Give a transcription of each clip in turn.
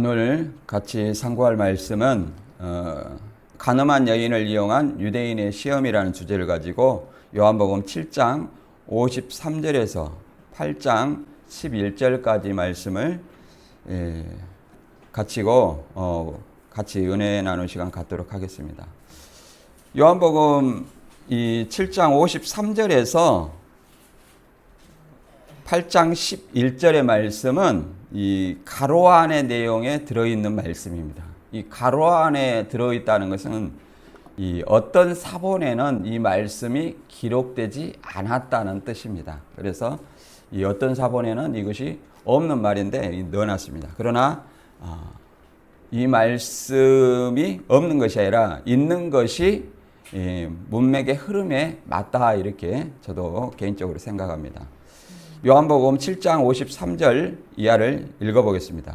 오늘 같이 상고할 말씀은 가늠한 여인을 이용한 유대인의 시험이라는 주제를 가지고 요한복음 7장 53절에서 8장 11절까지 말씀을 같이 은혜 나누는 시간 갖도록 하겠습니다. 요한복음 이 7장 53절에서 8장 11절의 말씀은 이 가로 안의 내용에 들어있는 말씀입니다. 이 가로 안에 들어있다는 것은 이 어떤 사본에는 이 말씀이 기록되지 않았다는 뜻입니다. 그래서 이 어떤 사본에는 이것이 없는 말인데 넣어놨습니다. 그러나 이 말씀이 없는 것이 아니라 있는 것이 문맥의 흐름에 맞다, 이렇게 저도 개인적으로 생각합니다. 요한복음 7장 53절 이하를 읽어보겠습니다.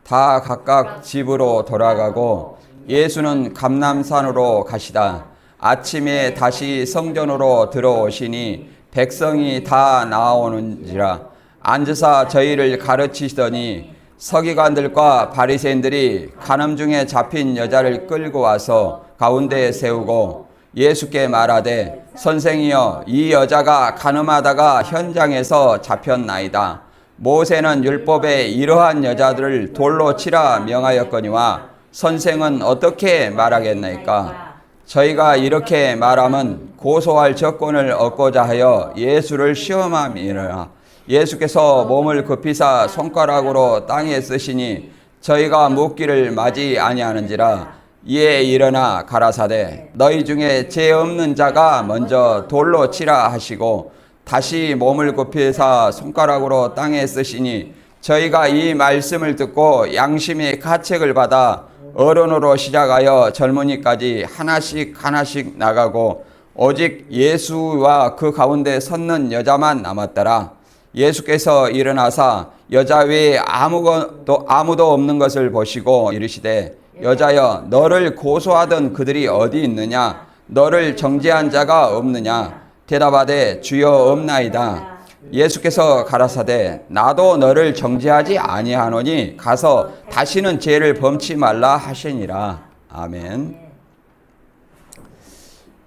다 각각 집으로 돌아가고 예수는 감람산으로 가시다. 아침에 다시 성전으로 들어오시니 백성이 다 나아오는지라. 앉으사 저희를 가르치시더니 서기관들과 바리새인들이 간음 중에 잡힌 여자를 끌고 와서 가운데에 세우고 예수께 말하되 선생이여, 이 여자가 간음하다가 현장에서 잡혔나이다. 모세는 율법에 이러한 여자들을 돌로 치라 명하였거니와 선생은 어떻게 말하겠나이까? 저희가 이렇게 말하면 고소할 조건을 얻고자 하여 예수를 시험함이라. 예수께서 몸을 굽히사 손가락으로 땅에 쓰시니 저희가 묻기를 마지 아니하는지라. 이에 일어나 가라사대 너희 중에 죄 없는 자가 먼저 돌로 치라 하시고 다시 몸을 굽히사 손가락으로 땅에 쓰시니 저희가 이 말씀을 듣고 양심의 가책을 받아 어른으로 시작하여 젊은이까지 하나씩 나가고 오직 예수와 그 가운데 섰는 여자만 남았더라. 예수께서 일어나사 여자 외에 아무도 없는 것을 보시고 이르시되 여자여, 너를 고소하던 그들이 어디 있느냐? 너를 정죄한 자가 없느냐? 대답하되 주여 없나이다. 예수께서 가라사대 나도 너를 정죄하지 아니하노니 가서 다시는 죄를 범치 말라 하시니라. 아멘.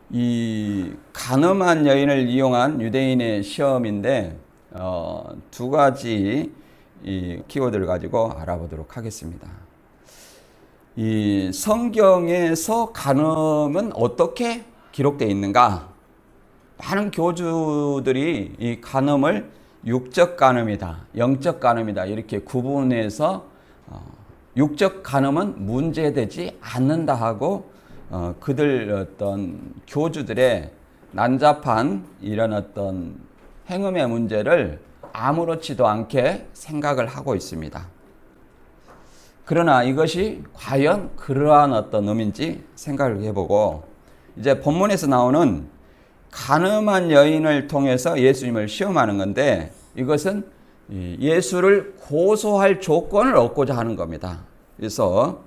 이 간음한 여인을 이용한 유대인의 시험인데 두 가지 이 키워드를 가지고 알아보도록 하겠습니다. 이 성경에서 간음은 어떻게 기록되어 있는가? 많은 교주들이 이 간음을 육적 간음이다, 영적 간음이다 이렇게 구분해서 육적 간음은 문제되지 않는다 하고 그들 어떤 교주들의 난잡한 이런 어떤 행음의 문제를 아무렇지도 않게 생각을 하고 있습니다. 그러나 이것이 과연 그러한 어떤 의미인지 생각을 해보고 이제 본문에서 나오는 간음한 여인을 통해서 예수님을 시험하는 건데 이것은 예수를 고소할 조건을 얻고자 하는 겁니다. 그래서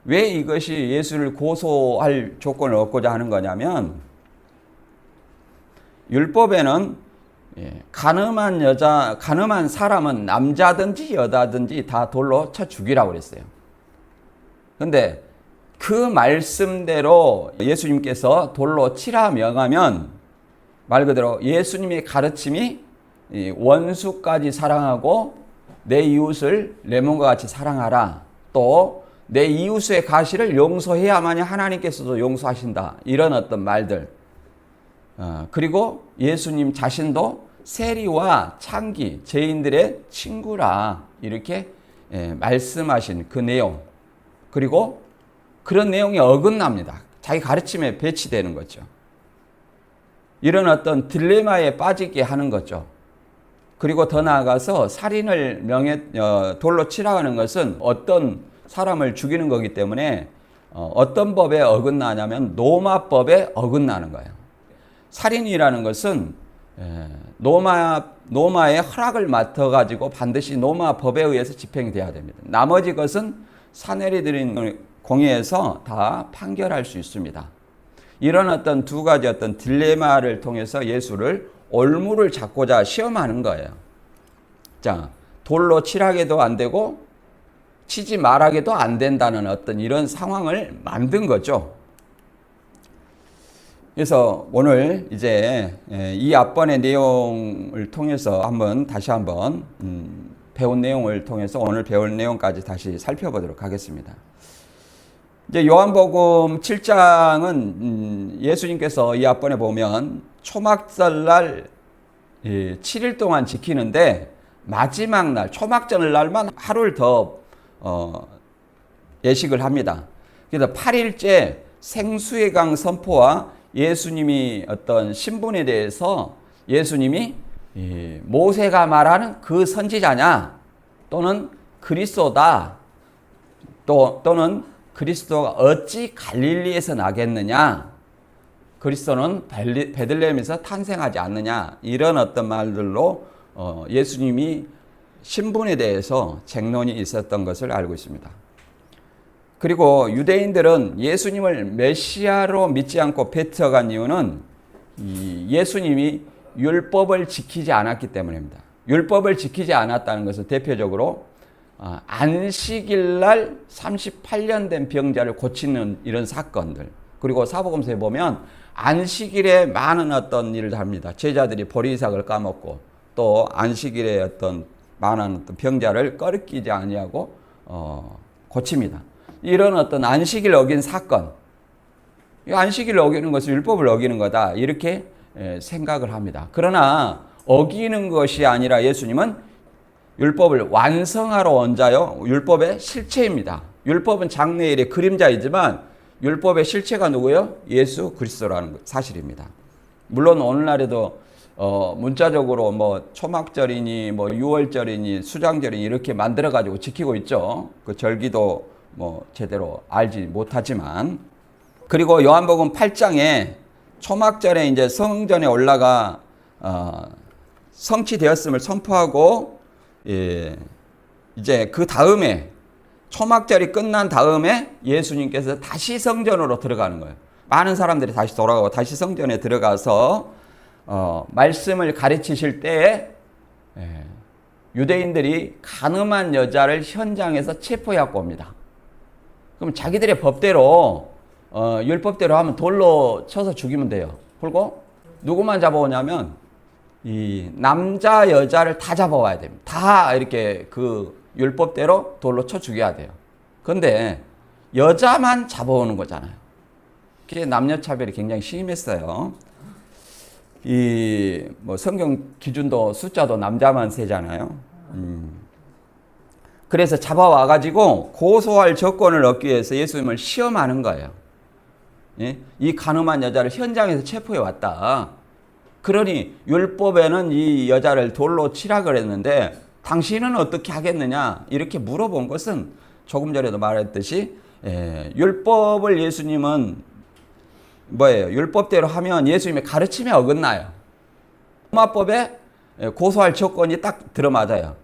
왜 이것이 예수를 고소할 조건을 얻고자 하는 거냐면 율법에는 간음한 사람은 남자든지 여자든지 다 돌로 쳐 죽이라고 그랬어요. 그런데 그 말씀대로 예수님께서 돌로 치라 명하면 말 그대로 예수님의 가르침이 원수까지 사랑하고 내 이웃을 내 몸과 같이 사랑하라. 또 내 이웃의 가시를 용서해야만이 하나님께서도 용서하신다. 이런 어떤 말들. 그리고 예수님 자신도 세리와 창기, 죄인들의 친구라 이렇게 말씀하신 그 내용, 그리고 그런 내용이 어긋납니다. 자기 가르침에 배치되는 거죠. 이런 어떤 딜레마에 빠지게 하는 거죠. 그리고 더 나아가서 살인을 돌로 치라 하는 것은 어떤 사람을 죽이는 거기 때문에 어떤 법에 어긋나냐면 로마법에 어긋나는 거예요. 살인이라는 것은 로마의 허락을 맡아가지고 반드시 로마 법에 의해서 집행이 돼야 됩니다. 나머지 것은 사내리들인 공의에서 다 판결할 수 있습니다. 이런 어떤 두 가지 어떤 딜레마를 통해서 예수를 올무를 잡고자 시험하는 거예요. 자, 돌로 칠하게도 안 되고 치지 말아게도 안 된다는 어떤 이런 상황을 만든 거죠. 그래서 오늘 이제 이 앞번의 내용을 통해서 다시 한번 배운 내용을 통해서 오늘 배울 내용까지 다시 살펴보도록 하겠습니다. 이제 요한복음 7장은 예수님께서 이 앞번에 보면 초막절날 7일 동안 지키는데 마지막 날 초막절날만 하루를 더 예식을 합니다. 그래서 8일째 생수의 강 선포와 예수님이 어떤 신분에 대해서 예수님이 모세가 말하는 그 선지자냐 또는 그리스도다 또는 그리스도가 어찌 갈릴리에서 나겠느냐 그리스도는 베들레헴에서 탄생하지 않느냐 이런 어떤 말들로 예수님이 신분에 대해서 쟁론이 있었던 것을 알고 있습니다. 그리고 유대인들은 예수님을 메시아로 믿지 않고 배척한 이유는 예수님이 율법을 지키지 않았기 때문입니다. 율법을 지키지 않았다는 것은 대표적으로 안식일 날 38년 된 병자를 고치는 이런 사건들, 그리고 사복음서에 보면 안식일에 많은 어떤 일을 합니다. 제자들이 보리삭을 까먹고 또 안식일에 어떤 많은 어떤 병자를 꺼리끼지 아니하고 고칩니다. 이런 어떤 안식일 어긴 사건, 이 안식일 어기는 것은 율법을 어기는 거다 이렇게 생각을 합니다. 그러나 어기는 것이 아니라 예수님은 율법을 완성하러 온 자요, 율법의 실체입니다. 율법은 장래일의 그림자이지만 율법의 실체가 누구예요? 예수 그리스도라는 사실입니다. 물론 오늘날에도 문자적으로 뭐 초막절이니 뭐 유월절이니 수장절이니 이렇게 만들어 가지고 지키고 있죠. 그 절기도 뭐 제대로 알지 못하지만. 그리고 요한복음 8장에 초막절에 이제 성전에 올라가 성취되었음을 선포하고 이제 그 다음에 초막절이 끝난 다음에 예수님께서 다시 성전으로 들어가는 거예요. 많은 사람들이 다시 돌아가고 다시 성전에 들어가서 말씀을 가르치실 때에 유대인들이 간음한 여자를 현장에서 체포해갖고 옵니다. 그럼 자기들의 법대로 율법대로 하면 돌로 쳐서 죽이면 돼요. 그리고 누구만 잡아오냐면 이 남자 여자를 다 잡아와야 됩니다. 다 이렇게 그 율법대로 돌로 쳐 죽여야 돼요. 그런데 여자만 잡아오는 거잖아요. 그게 남녀 차별이 굉장히 심했어요. 이 뭐 성경 기준도 숫자도 남자만 세잖아요. 그래서 잡아와 가지고 고소할 조건을 얻기 위해서 예수님을 시험하는 거예요. 예? 이 간음한 여자를 현장에서 체포해 왔다. 그러니 율법에는 이 여자를 돌로 치라 그랬는데 당신은 어떻게 하겠느냐 이렇게 물어본 것은 조금 전에도 말했듯이 율법을 예수님은 뭐예요? 율법대로 하면 예수님의 가르침에 어긋나요. 로마법에 고소할 조건이 딱 들어맞아요.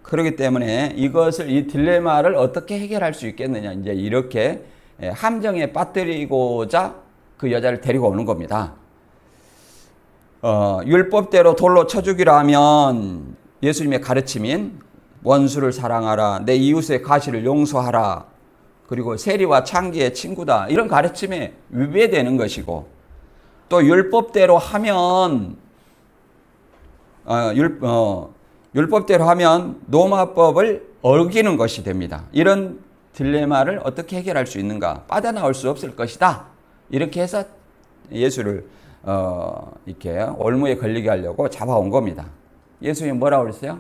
그렇기 때문에 이 딜레마를 어떻게 해결할 수 있겠느냐 이제 이렇게 함정에 빠뜨리고자 그 여자를 데리고 오는 겁니다. 율법대로 돌로 쳐 죽이라 하면 예수님의 가르침인 원수를 사랑하라, 내 이웃의 가시를 용서하라, 그리고 세리와 창기의 친구다 이런 가르침에 위배되는 것이고, 또 율법대로 하면 율법대로 하면 로마법을 어기는 것이 됩니다. 이런 딜레마를 어떻게 해결할 수 있는가? 빠져나올 수 없을 것이다. 이렇게 해서 예수를 이렇게 올무에 걸리게 하려고 잡아온 겁니다. 예수님이 뭐라고 그랬어요?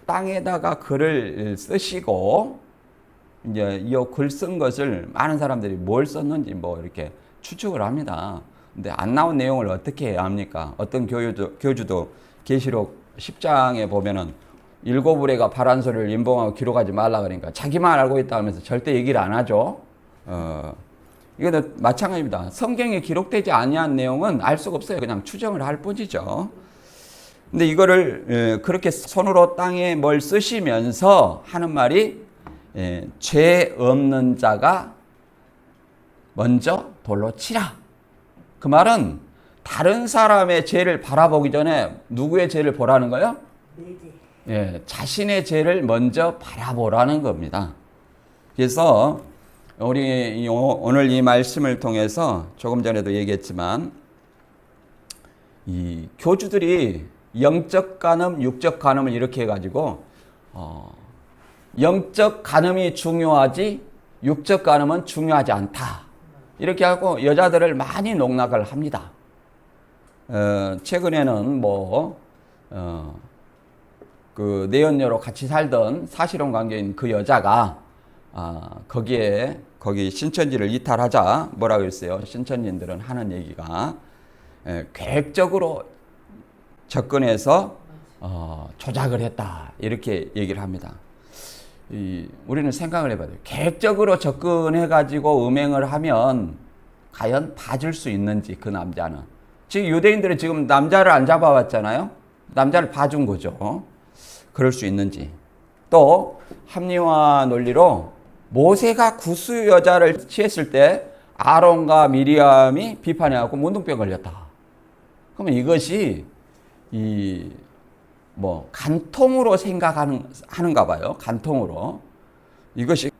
땅에다가 글을 쓰시고 이제 이 글 쓴 것을 많은 사람들이 뭘 썼는지 뭐 이렇게 추측을 합니다. 근데 안 나온 내용을 어떻게 해야 합니까? 어떤 교주도 계시록 10장에 보면은 7의뢰가 바란 소리를 인봉하고 기록하지 말라 그러니까 자기만 알고 있다 하면서 절대 얘기를 안 하죠. 이거는 마찬가지입니다. 성경에 기록되지 아니한 내용은 알 수가 없어요. 그냥 추정을 할 뿐이죠. 근데 이거를 그렇게 손으로 땅에 뭘 쓰시면서 하는 말이 죄 없는 자가 먼저 돌로 치라. 그 말은 다른 사람의 죄를 바라보기 전에 누구의 죄를 보라는 거예요? 자신의 죄를 먼저 바라보라는 겁니다. 그래서 우리 오늘 이 말씀을 통해서 조금 전에도 얘기했지만 이 교주들이 영적 간음, 육적 간음을 이렇게 해가지고 영적 간음이 중요하지 육적 간음은 중요하지 않다. 이렇게 하고 여자들을 많이 농락을 합니다. 최근에는 그 내연녀로 같이 살던 사실혼 관계인 그 여자가 거기 신천지를 이탈하자 뭐라 그랬어요? 신천지인들은 하는 얘기가 계획적으로 접근해서 조작을 했다 이렇게 얘기를 합니다. 우리는 생각을 해봐야 돼요. 계획적으로 접근해가지고 음행을 하면 과연 봐줄 수 있는지 그 남자는. 지금 유대인들은 지금 남자를 안 잡아왔잖아요. 남자를 봐준 거죠. 그럴 수 있는지. 또 합리화 논리로 모세가 구스 여자를 취했을 때 아론과 미리암이 비판해갖고 문둥병 걸렸다. 그러면 이것이 간통으로 생각하는가 봐요. 간통으로. 이것이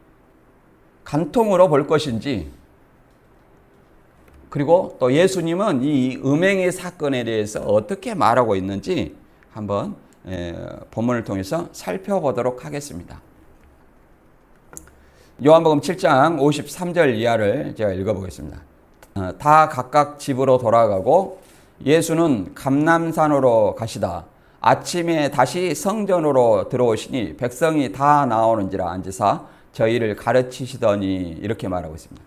간통으로 볼 것인지. 그리고 또 예수님은 이 음행의 사건에 대해서 어떻게 말하고 있는지 한번 본문을 통해서 살펴보도록 하겠습니다. 요한복음 7장 53절 이하를 제가 읽어보겠습니다. 다 각각 집으로 돌아가고 예수는 감람산으로 가시다 아침에 다시 성전으로 들어오시니 백성이 다 나오는지라 앉으사 저희를 가르치시더니 이렇게 말하고 있습니다.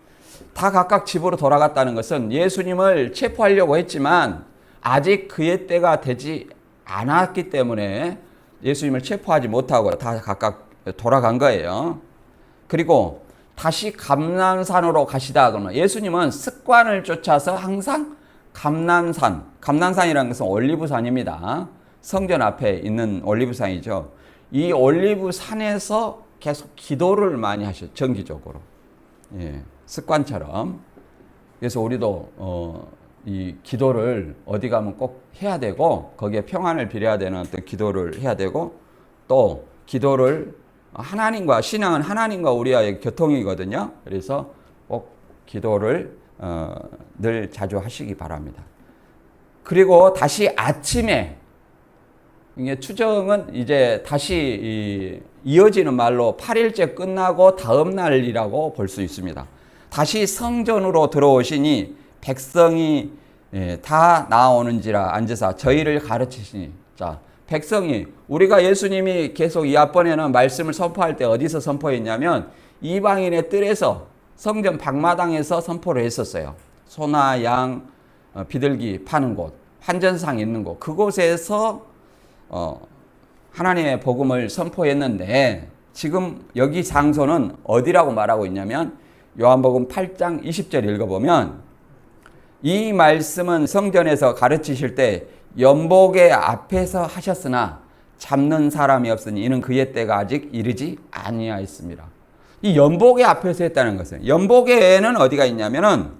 다 각각 집으로 돌아갔다는 것은 예수님을 체포하려고 했지만 아직 그의 때가 되지 않았기 때문에 예수님을 체포하지 못하고 다 각각 돌아간 거예요. 그리고 다시 감람산으로 가시다 그러면 예수님은 습관을 쫓아서 항상 감람산이라는 것은 올리브산입니다. 성전 앞에 있는 올리브산이죠. 이 올리브산에서 계속 기도를 많이 하셨죠. 정기적으로. 습관처럼. 그래서 우리도 이 기도를 어디 가면 꼭 해야 되고 거기에 평안을 빌어야 되는 어떤 기도를 해야 되고 또 기도를 신앙은 하나님과 우리와의 교통이거든요. 그래서 꼭 기도를 늘 자주 하시기 바랍니다. 그리고 다시 아침에 이게 추정은 이제 다시 이어지는 말로 8일째 끝나고 다음 날이라고 볼 수 있습니다. 다시 성전으로 들어오시니 백성이 다 나오는지라 앉으사 저희를 가르치시니. 자, 백성이 우리가 예수님이 계속 이 앞번에는 말씀을 선포할 때 어디서 선포했냐면 이방인의 뜰에서 성전 방마당에서 선포를 했었어요. 소나 양 비둘기 파는 곳, 환전상 있는 곳, 그곳에서 하나님의 복음을 선포했는데 지금 여기 장소는 어디라고 말하고 있냐면 요한복음 8장 20절 읽어보면 이 말씀은 성전에서 가르치실 때 연복의 앞에서 하셨으나 잡는 사람이 없으니 이는 그의 때가 아직 이르지 아니하였습니다. 이 연복의 앞에서 했다는 것은 연복에는 어디가 있냐면은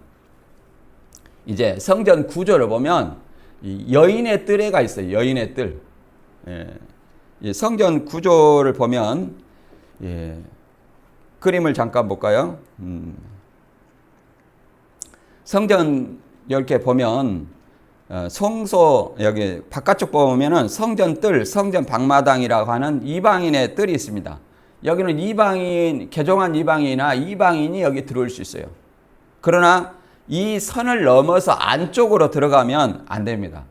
이제 성전 구조를 보면 이 여인의 뜰에가 있어요. 여인의 뜰. 이 성전 구조를 보면 그림을 잠깐 볼까요? 성전 이렇게 보면 성소 여기 바깥쪽 보면은 성전 뜰, 성전 방마당이라고 하는 이방인의 뜰이 있습니다. 여기는 이방인, 개종한 이방인이나 이방인이 여기 들어올 수 있어요. 그러나 이 선을 넘어서 안쪽으로 들어가면 안 됩니다.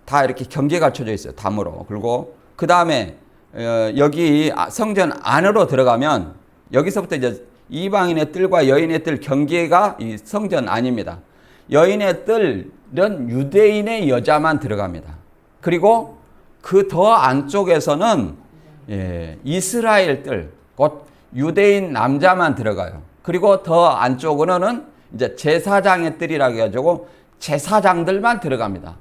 다 이렇게 경계가 쳐져 있어요. 담으로. 그리고 그 다음에 여기 성전 안으로 들어가면 여기서부터 이제 이방인의 뜰과 여인의 뜰 경계가 이 성전 안입니다. 여인의 뜰은 유대인의 여자만 들어갑니다. 그리고 그 더 안쪽에서는 이스라엘 뜰, 곧 유대인 남자만 들어가요. 그리고 더 안쪽으로는 이제 제사장의 뜰이라고 해가지고 제사장들만 들어갑니다.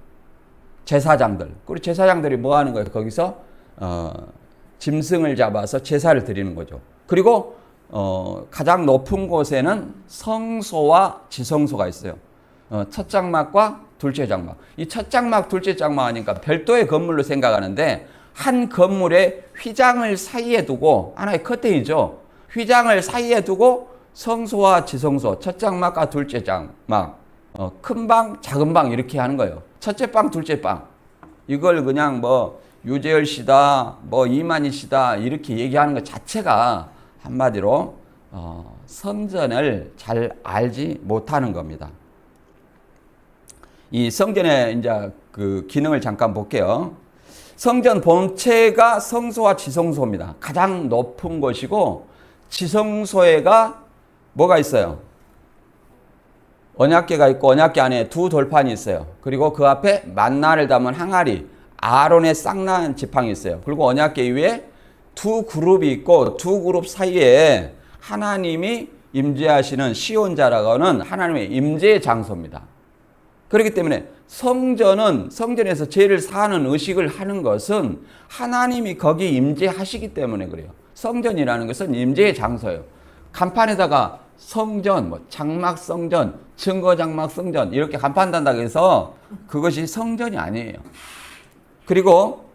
제사장들. 그리고 제사장들이 뭐 하는 거예요? 거기서 짐승을 잡아서 제사를 드리는 거죠. 그리고 가장 높은 곳에는 성소와 지성소가 있어요. 첫 장막과 둘째 장막. 이 첫 장막, 둘째 장막 하니까 별도의 건물로 생각하는데 한 건물의 휘장을 사이에 두고, 하나의 커튼이죠. 휘장을 사이에 두고 성소와 지성소, 첫 장막과 둘째 장막, 큰 방, 작은 방 이렇게 하는 거예요. 첫째 방, 둘째 방. 이걸 그냥 뭐 유재열 씨다, 뭐 이만희 씨다 이렇게 얘기하는 것 자체가 한마디로 성전을 잘 알지 못하는 겁니다. 이 성전의 이제 그 기능을 잠깐 볼게요. 성전 본체가 성소와 지성소입니다. 가장 높은 곳이고, 지성소에가 뭐가 있어요? 언약궤가 있고, 언약궤 안에 두 돌판이 있어요. 그리고 그 앞에 만나를 담은 항아리, 아론의 쌍난 지팡이 있어요. 그리고 언약궤 위에 두 그룹이 있고, 두 그룹 사이에 하나님이 임재하시는 시온자라고 하는 하나님의 임재의 장소입니다. 그렇기 때문에 성전에서 죄를 사하는 의식을 하는 것은 하나님이 거기 임재하시기 때문에 그래요. 성전이라는 것은 임재의 장소예요. 간판에다가 성전, 뭐 장막 성전, 증거 장막 성전 이렇게 간판 단다고 해서 그것이 성전이 아니에요. 그리고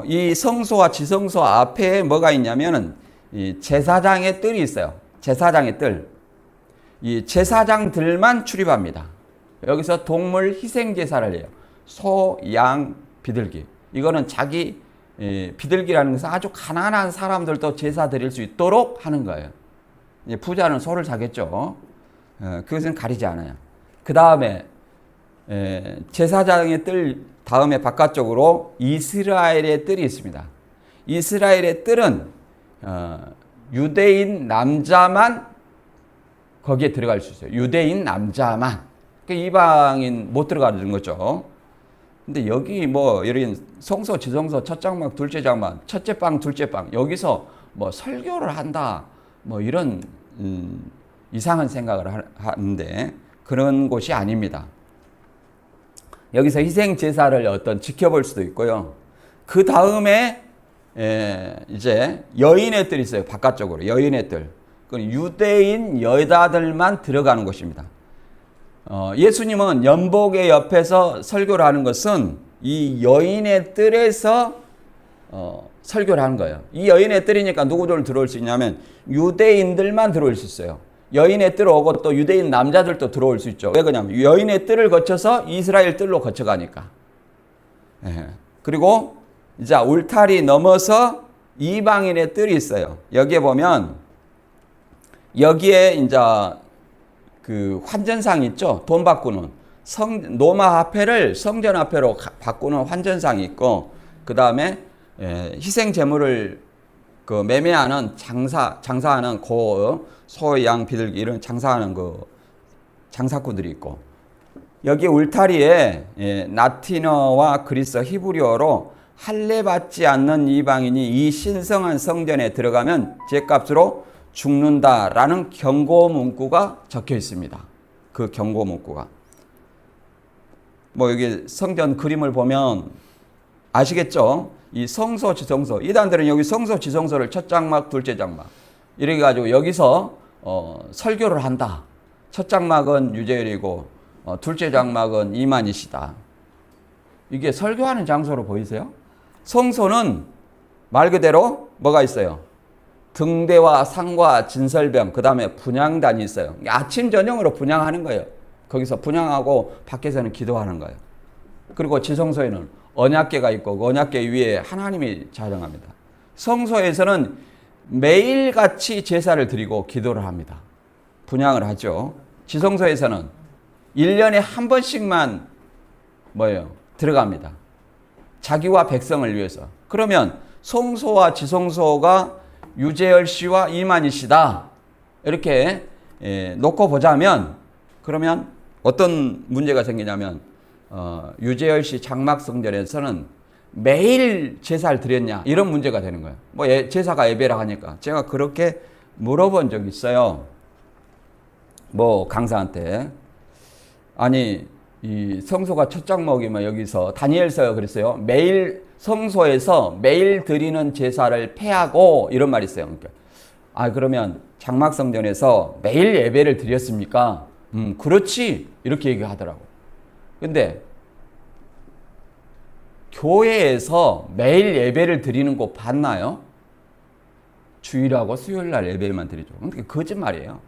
이 성소와 지성소 앞에 뭐가 있냐면은 이 제사장의 뜰이 있어요. 제사장의 뜰. 이 제사장들만 출입합니다. 여기서 동물 희생 제사를 해요. 소, 양, 비둘기. 이거는 자기 비둘기라는 것은 아주 가난한 사람들도 제사 드릴 수 있도록 하는 거예요. 부자는 소를 사겠죠. 그것은 가리지 않아요. 그 다음에 제사장의 뜰 다음에 바깥쪽으로 이스라엘의 뜰이 있습니다. 이스라엘의 뜰은 유대인 남자만 거기에 들어갈 수 있어요. 유대인 남자만. 이방인 못 들어가는 거죠. 근데 여기 뭐 이런 성소, 지성소, 첫 장막, 둘째 장막, 첫째 방, 둘째 방 여기서 뭐 설교를 한다, 뭐 이런 이상한 생각을 하는데 그런 곳이 아닙니다. 여기서 희생 제사를 어떤 지켜볼 수도 있고요. 그 다음에 이제 여인의 뜰이 있어요. 바깥쪽으로 여인의 뜰. 그건 유대인 여자들만 들어가는 곳입니다. 예수님은 연복의 옆에서 설교를 하는 것은 이 여인의 뜰에서 설교를 하는 거예요. 이 여인의 뜰이니까 누구들 들어올 수 있냐면 유대인들만 들어올 수 있어요. 여인의 뜰 오고 또 유대인 남자들도 들어올 수 있죠. 왜 그러냐면 여인의 뜰을 거쳐서 이스라엘 뜰로 거쳐가니까. 그리고 이제 울타리 넘어서 이방인의 뜰이 있어요. 여기에 보면 여기에 이제 그 환전상 있죠. 돈 바꾸는 로마 화폐를 성전 화폐로 바꾸는 환전상이 있고, 그 다음에 희생 제물을 그 매매하는 장사하는 소, 양, 비둘기 이런 장사하는 그 장사꾼들이 있고, 여기 울타리에 라틴어와 그리스 히브리어로 할례 받지 않는 이방인이 이 신성한 성전에 들어가면 죄값으로 죽는다라는 경고 문구가 적혀 있습니다. 그 경고 문구가. 뭐 여기 성전 그림을 보면 아시겠죠? 이 성소, 지성소. 이단들은 여기 성소, 지성소를 첫 장막, 둘째 장막. 이렇게 가지고 여기서 설교를 한다. 첫 장막은 유재열이고 둘째 장막은 이만희시다. 이게 설교하는 장소로 보이세요? 성소는 말 그대로 뭐가 있어요? 등대와 상과 진설병, 그 다음에 분향단이 있어요. 아침 저녁으로 분향하는 거예요. 거기서 분향하고 밖에서는 기도하는 거예요. 그리고 지성소에는 언약궤가 있고 그 언약궤 위에 하나님이 자정합니다. 성소에서는 매일같이 제사를 드리고 기도를 합니다. 분향을 하죠. 지성소에서는 1년에 한 번씩만 들어갑니다. 자기와 백성을 위해서. 그러면 성소와 지성소가 유재열 씨와 이만희 씨다. 이렇게 놓고 보자면, 그러면 어떤 문제가 생기냐면 유재열 씨 장막성전에서는 매일 제사를 드렸냐 이런 문제가 되는 거예요. 뭐 제사가 예배라 하니까. 제가 그렇게 물어본 적이 있어요. 뭐 강사한테. 아니 이 성소가 첫 장막이면 여기서 다니엘서가 그랬어요. 매일 성소에서 매일 드리는 제사를 폐하고 이런 말이 있어요. 그러니까 그러면 장막성전에서 매일 예배를 드렸습니까? 그렇지 이렇게 얘기하더라고. 근데 교회에서 매일 예배를 드리는 곳 봤나요? 주일하고 수요일날 예배만 드리죠. 근데 거짓말이에요.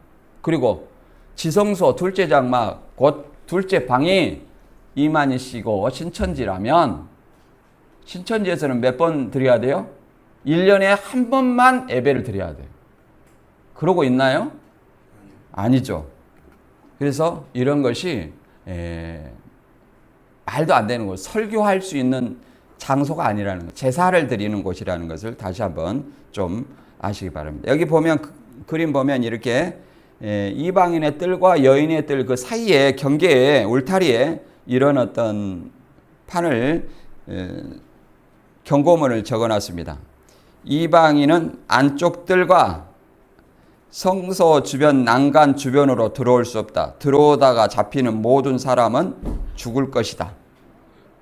그리고 지성소 둘째 장막 곧 둘째 방이 이만희씨고 신천지라면 신천지에서는 몇 번 드려야 돼요? 1년에 한 번만 예배를 드려야 돼요. 그러고 있나요? 아니죠. 그래서 이런 것이 말도 안 되는 곳, 설교할 수 있는 장소가 아니라는 것, 제사를 드리는 곳이라는 것을 다시 한번 좀 아시기 바랍니다. 여기 보면 그림 보면 이렇게 이방인의 뜰과 여인의 뜰 그 사이에 경계에 울타리에 이런 어떤 판을 경고문을 적어놨습니다. 이방인은 안쪽 뜰과 성소 주변 난간 주변으로 들어올 수 없다. 들어오다가 잡히는 모든 사람은 죽을 것이다.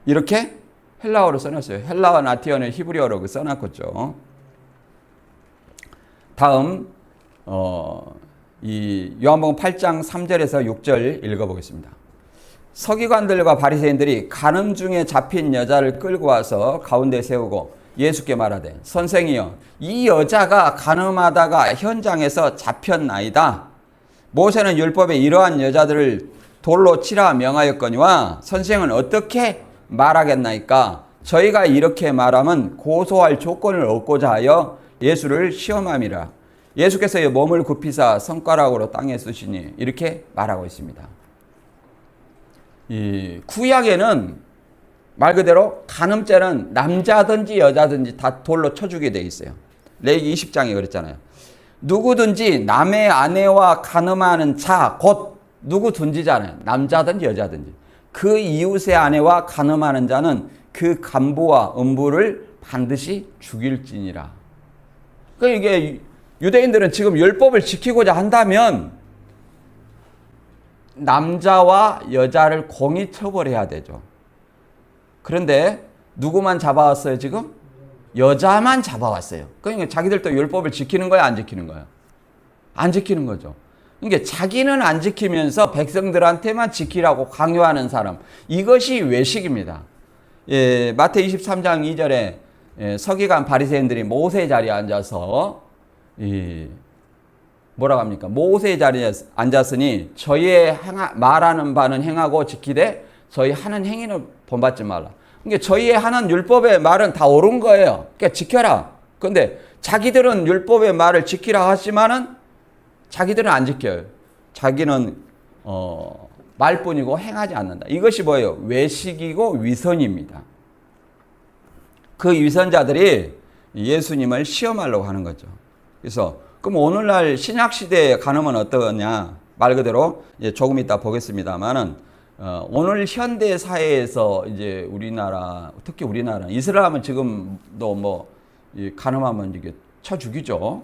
이렇게 헬라어로 써놨어요. 헬라어 나티어는 히브리어로 써놨겠죠. 다음 이 요한복음 8장 3절에서 6절 읽어보겠습니다. 서기관들과 바리새인들이 간음 중에 잡힌 여자를 끌고 와서 가운데 세우고 예수께 말하되 선생이여 이 여자가 간음하다가 현장에서 잡혔나이다. 모세는 율법에 이러한 여자들을 돌로 치라 명하였거니와 선생은 어떻게 말하겠나이까? 저희가 이렇게 말하면 고소할 조건을 얻고자 하여 예수를 시험함이라. 예수께서 몸을 굽히사 손가락으로 땅에 쓰시니 이렇게 말하고 있습니다. 이 구약에는 말 그대로 간음죄는 남자든지 여자든지 다 돌로 쳐주게 돼 있어요. 레위기 20장에 그랬잖아요. 누구든지 남의 아내와 간음하는 자, 곧 누구든지잖아요. 남자든지 여자든지. 그 이웃의 아내와 간음하는 자는 그 간부와 음부를 반드시 죽일지니라. 그러니까 이게 유대인들은 지금 율법을 지키고자 한다면 남자와 여자를 공히 처벌해야 되죠. 그런데 누구만 잡아왔어요 지금? 여자만 잡아왔어요. 그러니까 자기들도 율법을 지키는 거야 안 지키는 거야? 안 지키는 거죠. 그러니까 자기는 안 지키면서 백성들한테만 지키라고 강요하는 사람. 이것이 외식입니다. 예, 마태 23장 2절에 서기관 바리새인들이 모세 자리에 앉아서 뭐라고 합니까? 모세 자리에 앉았으니 저희의 말하는 바는 행하고 지키되 저희 하는 행위는 본받지 말라. 그러니까 저희의 하는 율법의 말은 다 옳은 거예요. 그러니까 지켜라. 그런데 자기들은 율법의 말을 지키라 하지만은 자기들은 안 지켜요. 자기는 말뿐이고 행하지 않는다. 이것이 뭐예요? 외식이고 위선입니다. 그 위선자들이 예수님을 시험하려고 하는 거죠. 그래서 그럼 오늘날 신약시대에 간음은 어떠냐? 말 그대로 이제 조금 이따 보겠습니다만은 오늘 현대 사회에서 이제 우리나라, 특히 우리나라, 이슬람은 지금도 뭐 간음하면 이게 쳐 죽이죠.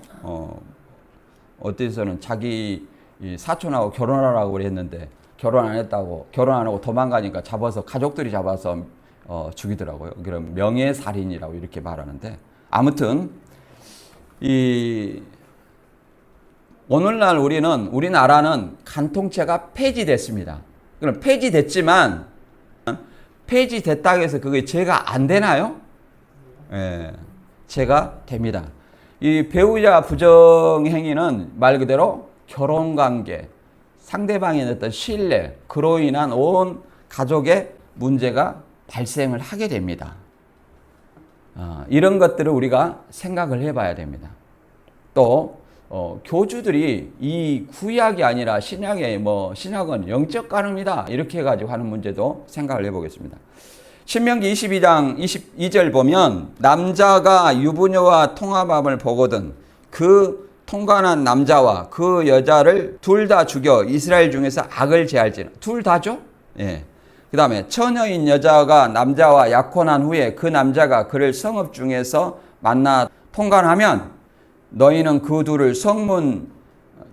어디서는 자기 사촌하고 결혼하라고 그랬는데 결혼 안 했다고, 결혼 안 하고 도망가니까 잡아서 가족들이 잡아서 죽이더라고요. 그럼 명예살인이라고 이렇게 말하는데, 아무튼 오늘날 우리나라는 간통죄가 폐지됐습니다. 그럼 폐지됐지만 폐지됐다고 해서 그게 죄가 안 되나요? 예, 죄가 됩니다. 이 배우자 부정 행위는 말 그대로 결혼관계, 상대방의 어떤 신뢰, 그로 인한 온 가족의 문제가 발생을 하게 됩니다. 이런 것들을 우리가 생각을 해봐야 됩니다. 또 교주들이 이 구약이 아니라 신약의 신약은 영적 간음이다 이렇게 해가지고 하는 문제도 생각을 해보겠습니다. 신명기 22장 22절 보면 남자가 유부녀와 통화함을 보거든 그 통관한 남자와 그 여자를 둘 다 죽여 이스라엘 중에서 악을 제할지는. 둘 다죠? 예. 그 다음에 처녀인 여자가 남자와 약혼한 후에 그 남자가 그를 성읍 중에서 만나 통관하면 너희는 그 둘을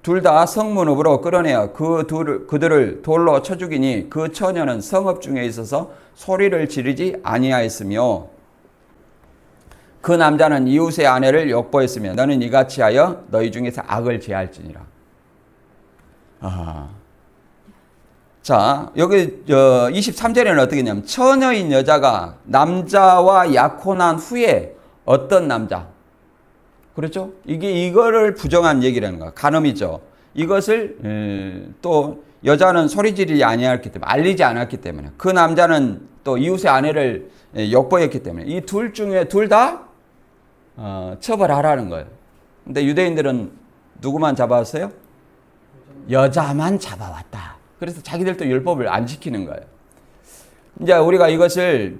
둘 다 성문읍으로 끌어내어 그들을 돌로 쳐 죽이니 그 처녀는 성읍 중에 있어서 소리를 지르지 아니하였으며 그 남자는 이웃의 아내를 욕보했으며 너는 이같이 하여 너희 중에서 악을 제할지니라. 자, 여기 23절에는 어떻게 했냐면 처녀인 여자가 남자와 약혼한 후에 어떤 남자, 그렇죠? 이거를 부정한 얘기라는 거야. 간음이죠. 이것을 또 여자는 소리 지르지 아니했기 때문에, 알리지 않았기 때문에, 그 남자는 또 이웃의 아내를 욕보였기 때문에 이 둘 중에 둘 다 처벌하라는 거예요. 근데 유대인들은 누구만 잡아왔어요? 여자만 잡아왔다. 그래서 자기들도 율법을 안 지키는 거예요. 이제 우리가 이것을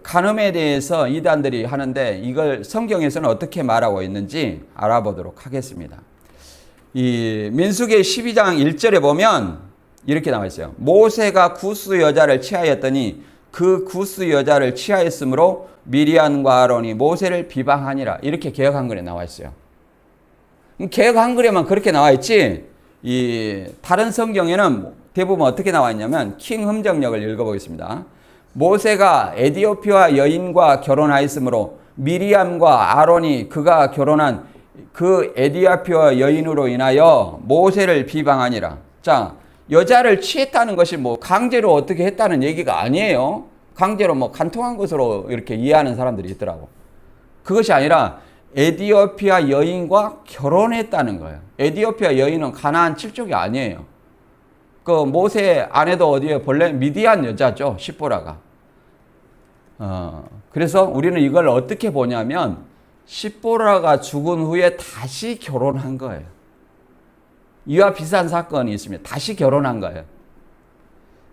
간음에 대해서 이단들이 하는데 이걸 성경에서는 어떻게 말하고 있는지 알아보도록 하겠습니다. 이 민수기 12장 1절에 보면 이렇게 나와 있어요. 모세가 구스 여자를 취하였더니 그 구스 여자를 취하였으므로 미리암과 아론이 모세를 비방하니라. 이렇게 개역 한글에 나와 있어요. 개역 한글에만 그렇게 나와 있지 이 다른 성경에는 대부분 어떻게 나와 있냐면 킹 흠정역을 읽어보겠습니다. 모세가 에디오피아 여인과 결혼하였으므로 미리암과 아론이 그가 결혼한 그 에디오피아 여인으로 인하여 모세를 비방하니라. 자, 여자를 취했다는 것이 뭐 강제로 어떻게 했다는 얘기가 아니에요. 강제로 뭐 간통한 것으로 이렇게 이해하는 사람들이 있더라고. 그것이 아니라 에디오피아 여인과 결혼했다는 거예요. 에디오피아 여인은 가나안 칠족이 아니에요. 그 모세 아내도 어디에 본래 미디안 여자죠. 십보라가. 그래서 우리는 이걸 어떻게 보냐면 십보라가 죽은 후에 다시 결혼한 거예요. 이와 비슷한 사건이 있습니다. 다시 결혼한 거예요.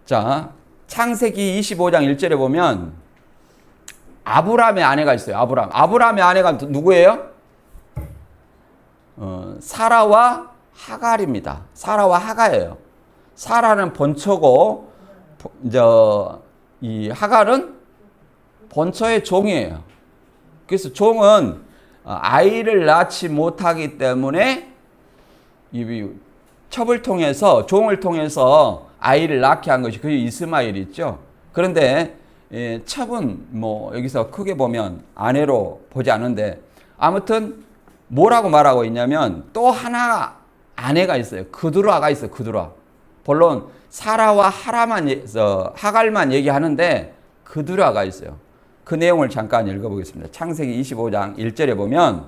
자, 창세기 25장 1절에 보면 아브라함의 아내가 있어요. 아브라함의 아내가 누구예요? 사라와 하갈입니다. 사라와 하갈이에요. 사라는 본처고 이 하갈은 본처의 종이에요. 그래서 종은 아이를 낳지 못하기 때문에 이 첩을 통해서 종을 통해서 아이를 낳게 한 것이 그 이스마엘 있죠. 그런데 첩은 뭐 여기서 크게 보면 아내로 보지 않는데 아무튼 뭐라고 말하고 있냐면 또 하나 아내가 있어요. 그두라가 있어요. 그두라. 물론 사라와 하갈만 얘기하는데 그두라가 있어요. 그 내용을 잠깐 읽어보겠습니다. 창세기 25장 1절에 보면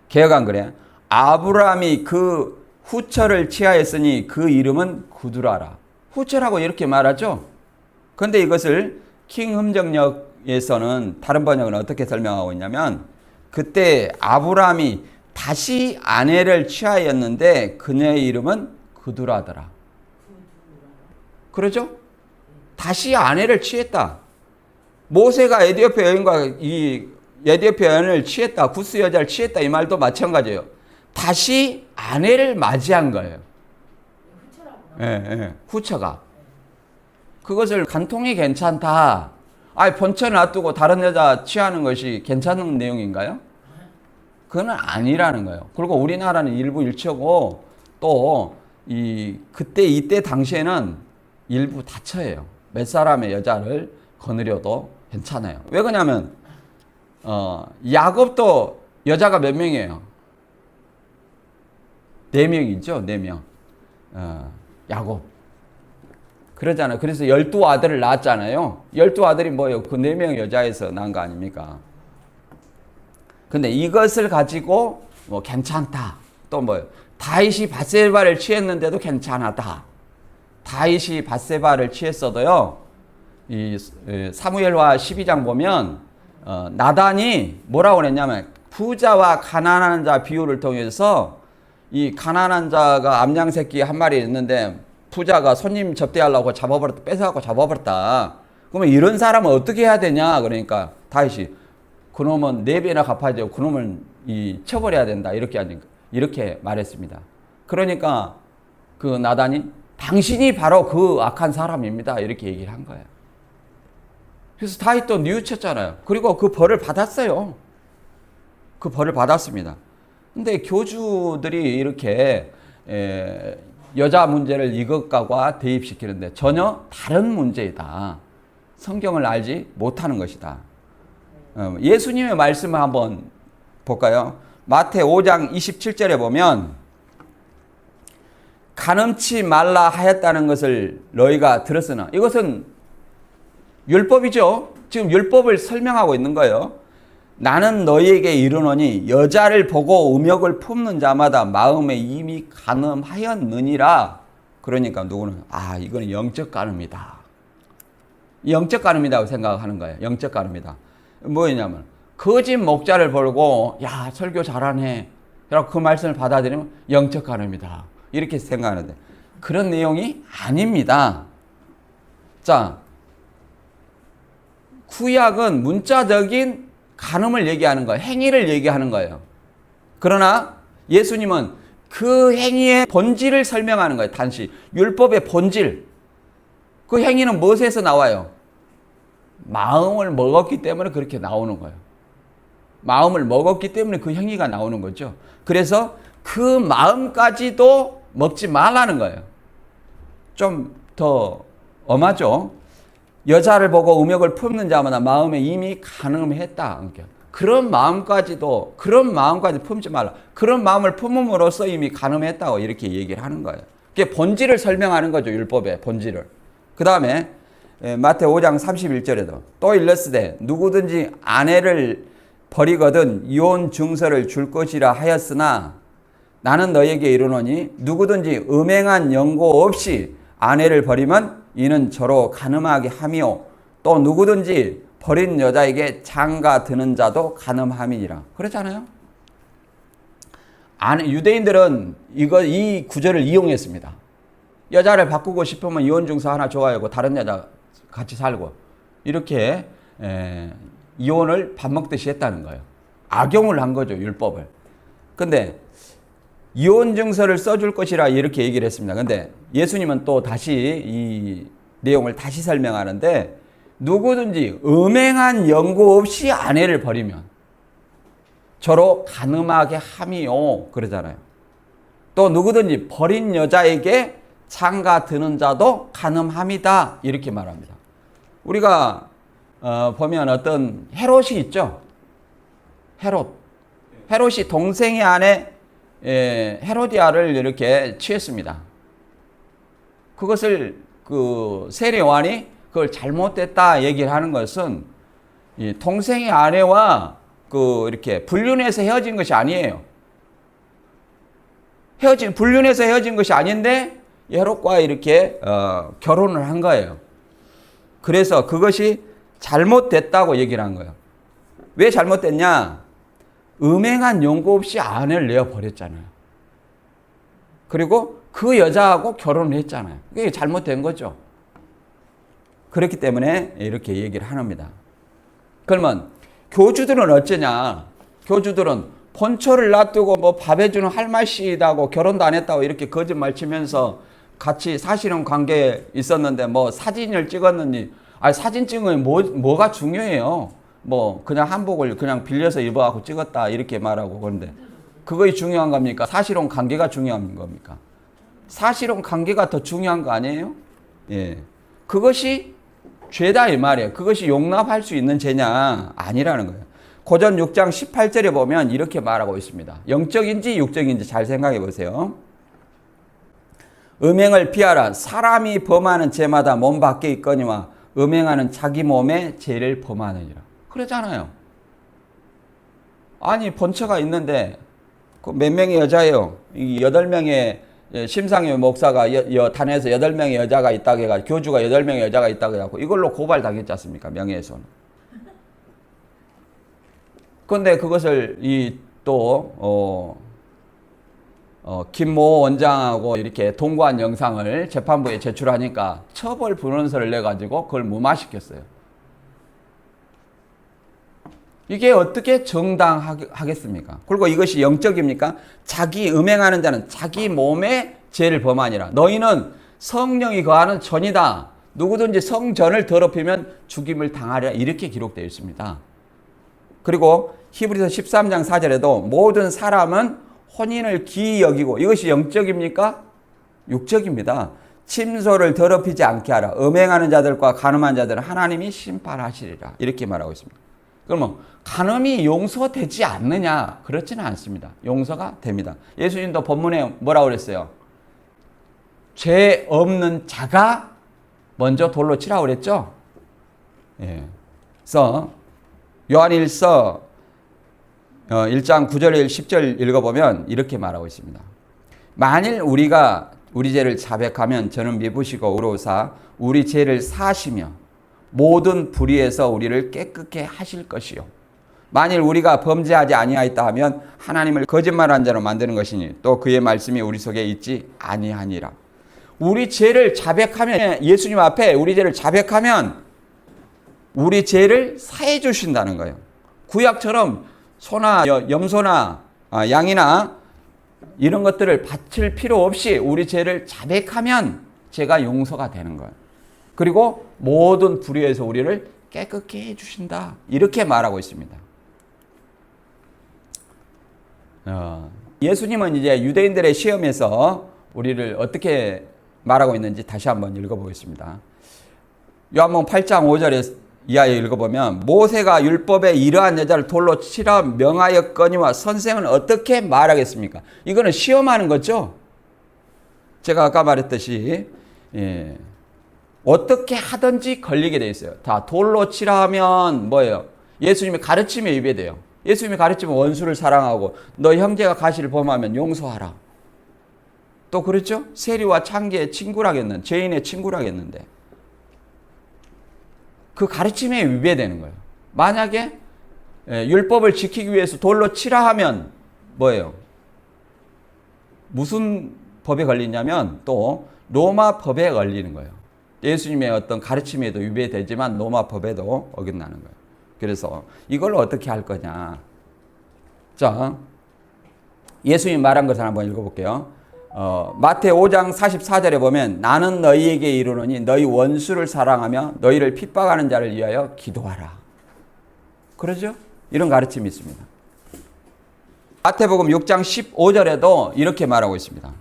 개역 한글에 아브라함이 그 후처를 취하였으니 그 이름은 그두라라. 후처라고 이렇게 말하죠. 그런데 이것을 킹 흠정역에서는 다른 번역은 어떻게 설명하고 있냐면 그때 아브라함이 다시 아내를 취하였는데 그녀의 이름은 그두라더라. 그러죠? 다시 아내를 취했다. 모세가 에디오피아 여인과 이 에디오피아 여인을 취했다. 구스 여자를 취했다. 이 말도 마찬가지예요. 다시 아내를 맞이한 거예요. 후처가. 그것을 간통이 괜찮다. 본처 놔두고 다른 여자 취하는 것이 괜찮은 내용인가요? 그건 아니라는 거예요. 그리고 우리나라는 일부 일처고 또 그때 이때 당시에는 일부 다처예요. 몇 사람의 여자를 거느려도 괜찮아요. 왜 그러냐면 야곱도 여자가 몇 명이에요? 4명이죠. 4명. 야곱. 그러잖아요. 그래서 12아들을 낳았잖아요. 12아들이 뭐예요? 그 4명 여자에서 낳은 거 아닙니까? 근데 이것을 가지고 뭐 괜찮다. 또 뭐예요? 다윗이 밧세바를 취했는데도 괜찮았다. 다윗이 밧세바를 취했어도요. 이 사무엘하 12장 보면 나단이 뭐라고 그랬냐면 부자와 가난한 자 비유를 통해서 이 가난한 자가 암양 새끼 한 마리 있는데 부자가 손님 접대하려고 잡아버렸다. 뺏어갖고 잡아버렸다. 그러면 이런 사람은 어떻게 해야 되냐? 그러니까 다윗이 그놈은 4배나 갚아야 되고 그놈을 처벌해야 된다. 이렇게 말했습니다. 그러니까 그 나단이 당신이 바로 그 악한 사람입니다. 이렇게 얘기를 한 거예요. 그래서 다윗도 뉘우쳤잖아요. 그리고 그 벌을 받았어요. 그 벌을 받았습니다. 근데 교주들이 이렇게 여자 문제를 이것과 대입시키는데 전혀 다른 문제이다. 성경을 알지 못하는 것이다. 예수님의 말씀을 한번 볼까요? 마태 5장 27절에 보면 간음치 말라 하였다는 것을 너희가 들었으나 이것은 율법이죠. 지금 율법을 설명하고 있는 거예요. 나는 너희에게 이르노니 여자를 보고 음욕을 품는 자마다 마음에 이미 간음하였느니라. 그러니까 누구는 이거는 영적 간음이다. 영적 간음이라고 생각하는 거예요. 영적 간음이다. 뭐냐면 거짓 목자를 보고 야 설교 잘하네. 그래서 그 말씀을 받아들이면 영적 간음이다. 이렇게 생각하는데 그런 내용이 아닙니다. 자, 구약은 문자적인 간음을 얘기하는 거예요. 행위를 얘기하는 거예요. 그러나 예수님은 그 행위의 본질을 설명하는 거예요. 단지 율법의 본질. 그 행위는 무엇에서 나와요? 마음을 먹었기 때문에 그렇게 나오는 거예요. 마음을 먹었기 때문에 그 행위가 나오는 거죠. 그래서 그 마음까지도 먹지 말라는 거예요. 좀 더 엄하죠. 여자를 보고 음욕을 품는 자마다 마음에 이미 간음했다. 그런 마음까지 품지 말라. 그런 마음을 품음으로써 이미 간음했다고 이렇게 얘기를 하는 거예요. 그게 본질을 설명하는 거죠. 율법의 본질을. 그 다음에 마태오 5장 31절에도 또 일렀으되 누구든지 아내를 버리거든 이혼 증서를 줄 것이라 하였으나 나는 너에게 이르노니 누구든지 음행한 연고 없이 아내를 버리면 이는 저로 간음하게 하며 또 누구든지 버린 여자에게 장가 드는 자도 간음함이니라. 그렇잖아요. 유대인들은 이 구절을 이용했습니다. 여자를 바꾸고 싶으면 이혼증서 하나 줘가지고 다른 여자 같이 살고 이렇게 이혼을 밥 먹듯이 했다는 거예요. 악용을 한 거죠. 율법을. 근데 이혼증서를 써줄 것이라 이렇게 얘기를 했습니다. 근데 예수님은 또 다시 이 내용을 다시 설명하는데 누구든지 음행한 연고 없이 아내를 버리면 저로 간음하게 함이요 그러잖아요. 또 누구든지 버린 여자에게 장가 드는 자도 간음함이다 이렇게 말합니다. 우리가 보면 어떤 헤롯이 있죠. 헤롯이 동생의 아내 헤로디아를 이렇게 취했습니다. 그것을 그 세례 요한이 그걸 잘못됐다 얘기를 하는 것은 이 동생의 아내와 이렇게 불륜해서 헤어진 것이 아니에요. 불륜해서 헤어진 것이 아닌데 헤롯과 이렇게 결혼을 한 거예요. 그래서 그것이 잘못됐다고 얘기를 한 거예요. 왜 잘못됐냐? 음행한 연고 없이 아내를 내어버렸잖아요. 그리고 그 여자하고 결혼을 했잖아요. 그게 잘못된 거죠. 그렇기 때문에 이렇게 얘기를 합니다. 그러면 교주들은 어쩌냐? 교주들은 본초를 놔두고 뭐 밥 해주는 할머니다고 결혼도 안 했다고 이렇게 거짓말 치면서 같이 사실은 관계에 있었는데 뭐 사진을 찍었느니 사진 찍으면 뭐가 중요해요? 뭐 그냥 한복을 그냥 빌려서 입어갖고 찍었다 이렇게 말하고 그런데 그것이 중요한 겁니까? 사실혼 관계가 중요한 겁니까? 사실혼 관계가 더 중요한 거 아니에요? 예, 그것이 죄다 이 말이에요. 그것이 용납할 수 있는 죄냐? 아니라는 거예요. 고전 6장 18절에 보면 이렇게 말하고 있습니다. 영적인지 육적인지 잘 생각해 보세요. 음행을 피하라. 사람이 범하는 죄마다 몸 밖에 있거니와 음행하는 자기 몸에 죄를 범하느니라. 그러잖아요. 아니 본처가 있는데 그 몇 명의 여자예요. 이 8명의 심상의 목사가 단에서 8명의 여자가 있다고 해가지고 교주가 8명의 여자가 있다고 해갖고 이걸로 고발 당했지 않습니까? 명예훼손. 그런데 그것을 김모 원장하고 이렇게 동거한 영상을 재판부에 제출하니까 처벌 불원서를 내가지고 그걸 무마시켰어요. 이게 어떻게 정당하겠습니까? 그리고 이것이 영적입니까? 자기 음행하는 자는 자기 몸에 죄를 범하니라. 너희는 성령이 거하는 전이다. 누구든지 성전을 더럽히면 죽임을 당하리라. 이렇게 기록되어 있습니다. 그리고 히브리서 13장 4절에도 모든 사람은 혼인을 기이 여기고 이것이 영적입니까? 육적입니다. 침소를 더럽히지 않게 하라. 음행하는 자들과 간음한 자들은 하나님이 심판하시리라. 이렇게 말하고 있습니다. 그러면 간음이 용서되지 않느냐? 그렇지는 않습니다. 용서가 됩니다. 예수님도 본문에 뭐라고 그랬어요? 죄 없는 자가 먼저 돌로 치라고 그랬죠? 예. 그래서 요한일서 1장 9절 10절 읽어보면 이렇게 말하고 있습니다. 만일 우리가 우리 죄를 자백하면 저는 미부시고 의로우사 우리 죄를 사하시며 모든 불의에서 우리를 깨끗게 하실 것이요. 만일 우리가 범죄하지 아니하였다 하면 하나님을 거짓말한 자로 만드는 것이니 또 그의 말씀이 우리 속에 있지 아니하니라. 우리 죄를 자백하면, 예수님 앞에 우리 죄를 자백하면 우리 죄를 사해 주신다는 거예요. 구약처럼 소나 염소나 양이나 이런 것들을 바칠 필요 없이 우리 죄를 자백하면 죄가 용서가 되는 거예요. 그리고 모든 불의에서 우리를 깨끗게 해주신다. 이렇게 말하고 있습니다. 예수님은 이제 유대인들의 시험에서 우리를 어떻게 말하고 있는지 다시 한번 읽어보겠습니다. 요한복음 8장 5절에 이하에 읽어보면 모세가 율법에 이러한 여자를 돌로 치라 명하였거니와 선생은 어떻게 말하겠습니까? 이거는 시험하는 거죠. 제가 아까 말했듯이 어떻게 하든지 걸리게 돼 있어요. 다 돌로 치라 하면 뭐예요? 예수님의 가르침에 위배돼요. 예수님의 가르침은 원수를 사랑하고 너 형제가 가시를 범하면 용서하라. 또 그렇죠? 세리와 창기의 친구라겠는, 죄인의 친구라겠는데 그 가르침에 위배되는 거예요. 만약에 율법을 지키기 위해서 돌로 치라 하면 뭐예요? 무슨 법에 걸리냐면 또 로마 법에 걸리는 거예요. 예수님의 어떤 가르침에도 위배되지만 로마 법에도 어긋나는 거예요. 그래서 이걸 어떻게 할 거냐. 자, 예수님이 말한 것을 한번 읽어볼게요. 마태 5장 44절에 보면 나는 너희에게 이르노니 너희 원수를 사랑하며 너희를 핍박하는 자를 위하여 기도하라. 그러죠? 이런 가르침이 있습니다. 마태복음 6장 15절에도 이렇게 말하고 있습니다.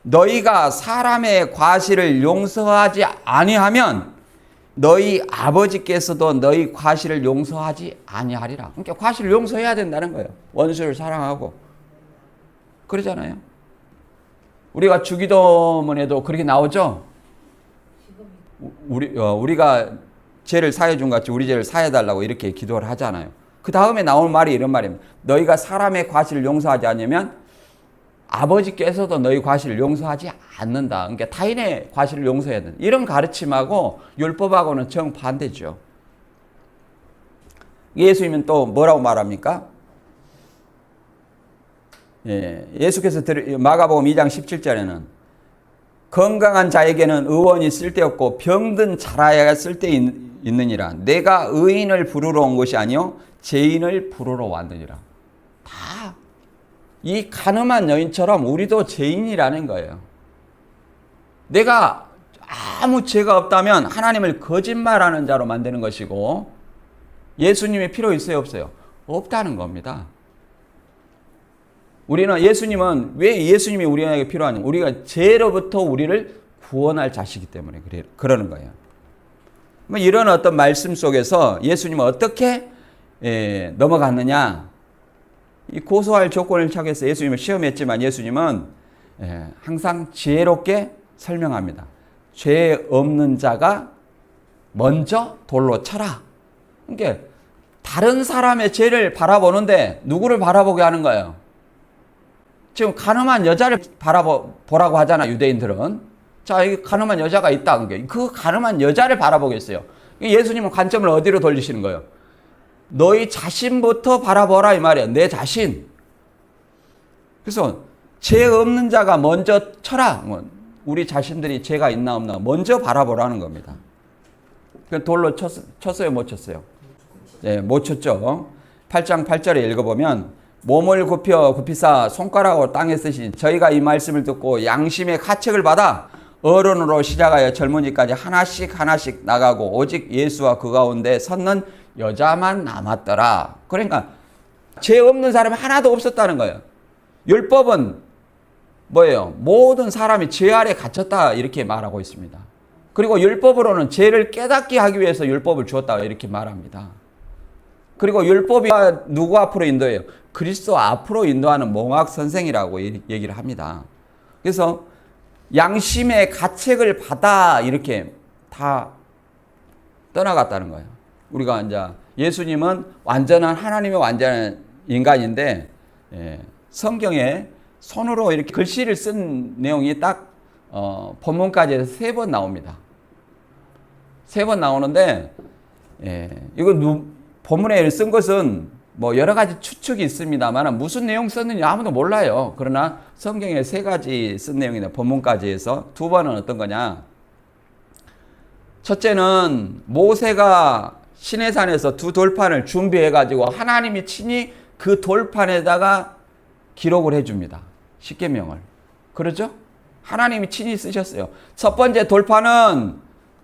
너희가 사람의 과실을 용서하지 아니하면 너희 아버지께서도 너희 과실을 용서하지 아니하리라. 그러니까 과실을 용서해야 된다는 거예요. 원수를 사랑하고. 그러잖아요. 우리가 주기도문에도 그렇게 나오죠? 우리가 죄를 사해 준 것 같이 우리 죄를 사해 달라고 이렇게 기도를 하잖아요. 그 다음에 나오는 말이 이런 말입니다. 너희가 사람의 과실을 용서하지 않으면 아버지께서도 너희 과실을 용서하지 않는다. 그러니까 타인의 과실을 용서해야 된다. 이런 가르침하고 율법하고는 정반대죠. 예수님은 또 뭐라고 말합니까? 예수께서 마가복음 2장 17절에는 건강한 자에게는 의원이 쓸데없고 병든 자라야 쓸데있느니라. 내가 의인을 부르러 온 것이 아니요 죄인을 부르러 왔느니라. 다 이 가늠한 여인처럼 우리도 죄인이라는 거예요. 내가 아무 죄가 없다면 하나님을 거짓말하는 자로 만드는 것이고 예수님이 필요 있어요 없어요? 없다는 겁니다. 예수님은 왜 예수님이 우리에게 필요하냐? 우리가 죄로부터 우리를 구원할 자시기 때문에 그러는 거예요. 이런 어떤 말씀 속에서 예수님은 어떻게 넘어갔느냐? 이 고소할 조건을 착해서 예수님을 시험했지만 예수님은 항상 지혜롭게 설명합니다. 죄 없는 자가 먼저 돌로 쳐라. 그러니까 다른 사람의 죄를 바라보는데 누구를 바라보게 하는 거예요? 지금 가늠한 여자를 바라보라고 하잖아, 유대인들은. 자, 여기 가늠한 여자가 있다. 그 가늠한 여자를 바라보겠어요. 예수님은 관점을 어디로 돌리시는 거예요? 너희 자신부터 바라보라 이 말이야. 내 자신. 그래서 죄 없는 자가 먼저 쳐라. 우리 자신들이 죄가 있나 없나 먼저 바라보라는 겁니다. 돌로 쳤어요, 못 쳤어요? 네, 못 쳤죠. 8장 8절에 읽어보면 몸을 굽히사 손가락으로 땅에 쓰신 저희가 이 말씀을 듣고 양심의 가책을 받아 어른으로 시작하여 젊은이까지 하나씩 나가고 오직 예수와 그 가운데 섰는 여자만 남았더라. 그러니까 죄 없는 사람이 하나도 없었다는 거예요. 율법은 뭐예요? 모든 사람이 죄 아래 갇혔다 이렇게 말하고 있습니다. 그리고 율법으로는 죄를 깨닫게 하기 위해서 율법을 주었다 이렇게 말합니다. 그리고 율법이 누구 앞으로 인도해요? 그리스도 앞으로 인도하는 몽학 선생이라고 얘기를 합니다. 그래서 양심의 가책을 받아 이렇게 다 떠나갔다는 거예요. 우리가 이제 예수님은 완전한 하나님의 완전한 인간인데 성경에 손으로 이렇게 글씨를 쓴 내용이 딱 본문까지 해서 3번 나옵니다. 3번 나오는데 이거 본문에 쓴 것은 뭐 여러 가지 추측이 있습니다만 무슨 내용 썼는지 아무도 몰라요. 그러나 성경에 3가지 쓴 내용인데 본문까지 해서 2번은 어떤 거냐? 첫째는 모세가 시내산에서 2 돌판을 준비해 가지고 하나님이 친히 그 돌판에다가 기록을 해줍니다. 십계명을. 그렇죠? 하나님이 친히 쓰셨어요. 첫 번째 돌판은